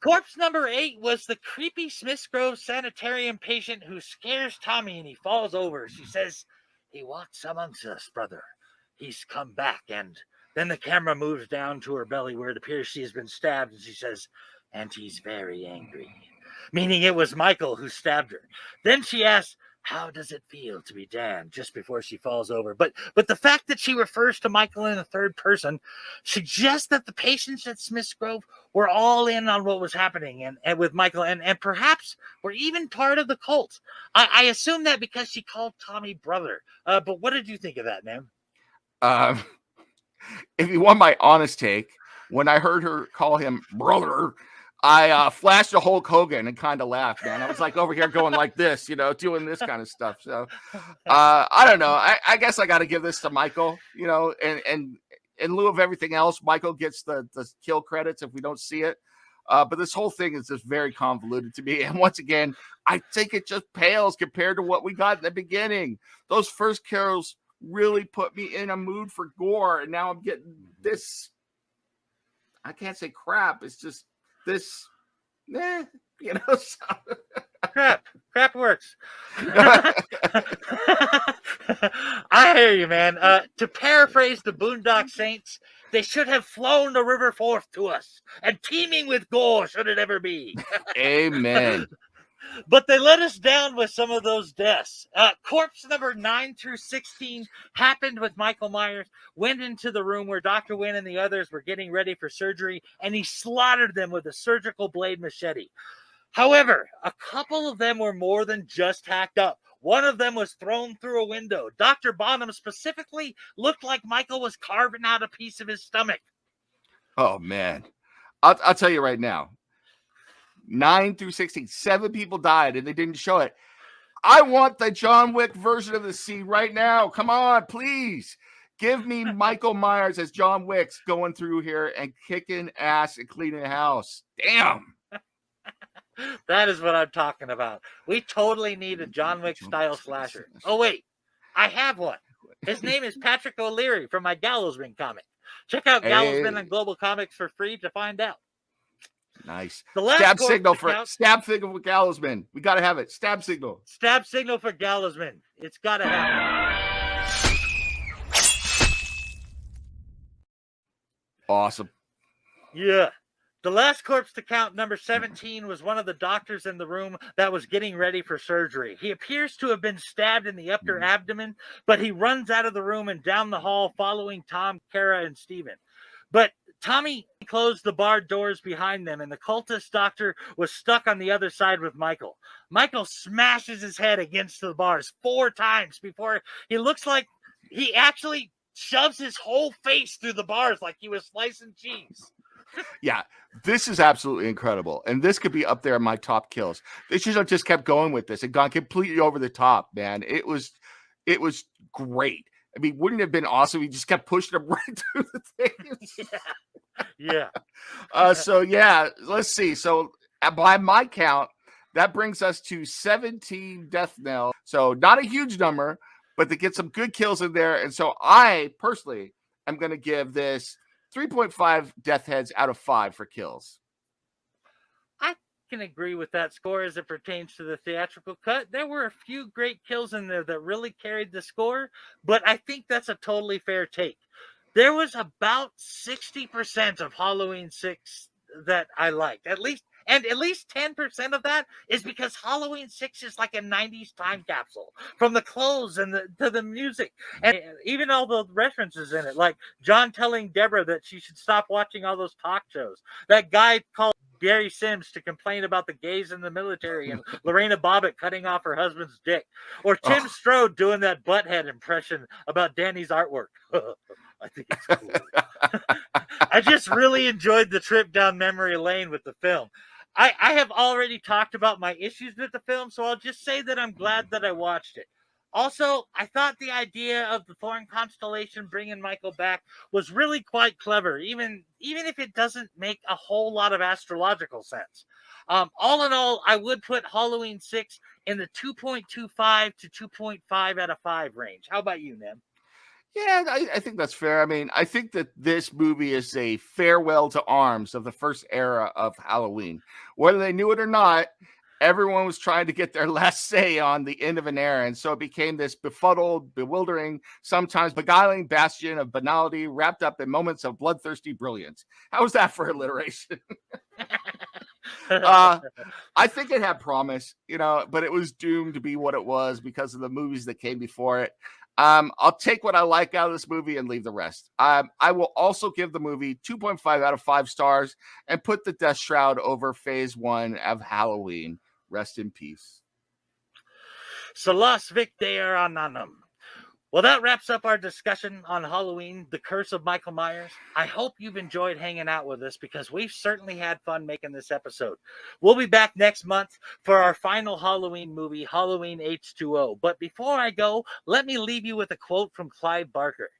Corpse number 8 was the creepy Smithsgrove sanitarium patient who scares Tommy and he falls over. She says, "He walks amongst us, brother. He's come back." And then the camera moves down to her belly where it appears she has been stabbed, and she says, "And he's very angry," meaning it was Michael who stabbed her. Then she asks, "How does it feel to be Dan?" just before she falls over. But the fact that she refers to Michael in the third person suggests that the patients at Smithsgrove were all in on what was happening and with Michael and perhaps were even part of the cult. I assume that because she called Tommy brother. But what did you think of that, man? If you want my honest take, when I heard her call him brother, I flashed a Hulk Hogan and kind of laughed, man. I was like over here going like this, doing this kind of stuff. So I don't know. I guess I got to give this to Michael, and in lieu of everything else, Michael gets the kill credits if we don't see it. But this whole thing is just very convoluted to me. And once again, I think it just pales compared to what we got in the beginning. Those first kills really put me in a mood for gore. And now I'm getting this, I can't say crap. It's just this, so. Crap works. I hear you, man. To paraphrase the Boondock Saints, they should have flown the river forth to us, and teeming with gore should it ever be. Amen. But they let us down with some of those deaths. Corpse number 9 through 16 happened with Michael Myers, went into the room where Dr. Wynn and the others were getting ready for surgery, and he slaughtered them with a surgical blade machete. However, a couple of them were more than just hacked up. One of them was thrown through a window. Dr. Bonham specifically looked like Michael was carving out a piece of his stomach. Oh, man. I'll tell you right now. 9 through 16. 7 people died and they didn't show it. I want the John Wick version of the scene right now. Come on, please. Give me Michael Myers as John Wick's going through here and kicking ass and cleaning the house. Damn. That is what I'm talking about. We totally need a John Wick style slasher. Oh, wait. I have one. His name is Patrick O'Leary from my Gallowsman comic. Check out Gallowsman on Global Comics for free to find out. Nice. The last stab signal for Gallowsman. We got to have it. Stab signal. Stab signal for Gallowsman. It's got to happen. Awesome. Yeah. The last corpse to count, number 17, was one of the doctors in the room that was getting ready for surgery. He appears to have been stabbed in the upper abdomen, but he runs out of the room and down the hall following Tom, Kara, and Steven. But Tommy closed the barred doors behind them, and the cultist doctor was stuck on the other side with Michael. Michael smashes his head against the bars 4 times before he looks like he actually shoves his whole face through the bars like he was slicing cheese. Yeah, this is absolutely incredible. And this could be up there in my top kills. They should have just kept going with this and gone completely over the top, man. It was great. I mean, wouldn't it have been awesome if he just kept pushing him right through the thing? Yeah. So, yeah, let's see. So, by my count, that brings us to 17 death knell. So, not a huge number, but to get some good kills in there. And so, I personally am going to give this 3.5 death heads out of 5 for kills. I can agree with that score as it pertains to the theatrical cut. There were a few great kills in there that really carried the score, but I think that's a totally fair take. There was about 60% of Halloween 6 that I liked, at least 10% of that is because Halloween 6 is like a 90s time capsule, from the clothes and to the music, and even all the references in it, like John telling Deborah that she should stop watching all those talk shows. That guy called Barry Sims to complain about the gays in the military, and Lorena Bobbitt cutting off her husband's dick, or Tim Strode doing that butthead impression about Danny's artwork. I think it's cool. I just really enjoyed the trip down memory lane with the film. I have already talked about my issues with the film, so I'll just say that I'm glad that I watched it. Also, I thought the idea of the Thorn constellation bringing Michael back was really quite clever, even if it doesn't make a whole lot of astrological sense. All in all, I would put Halloween 6 in the 2.25 to 2.5 out of 5 range. How about you, Nem? Yeah, I think that's fair. I mean, I think that this movie is a farewell to arms of the first era of Halloween. Whether they knew it or not, everyone was trying to get their last say on the end of an era. And so it became this befuddled, bewildering, sometimes beguiling bastion of banality wrapped up in moments of bloodthirsty brilliance. How was that for alliteration? I think it had promise, but it was doomed to be what it was because of the movies that came before it. I'll take what I like out of this movie and leave the rest. I will also give the movie 2.5 out of 5 stars and put the Death Shroud over phase 1 of Halloween. Rest in peace. Salas Victor Ananum. Well, that wraps up our discussion on Halloween, The Curse of Michael Myers. I hope you've enjoyed hanging out with us because we've certainly had fun making this episode. We'll be back next month for our final Halloween movie, Halloween H2O. But before I go, let me leave you with a quote from Clive Barker.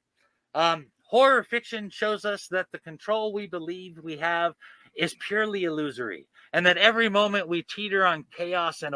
Horror fiction shows us that the control we believe we have is purely illusory, and that every moment we teeter on chaos and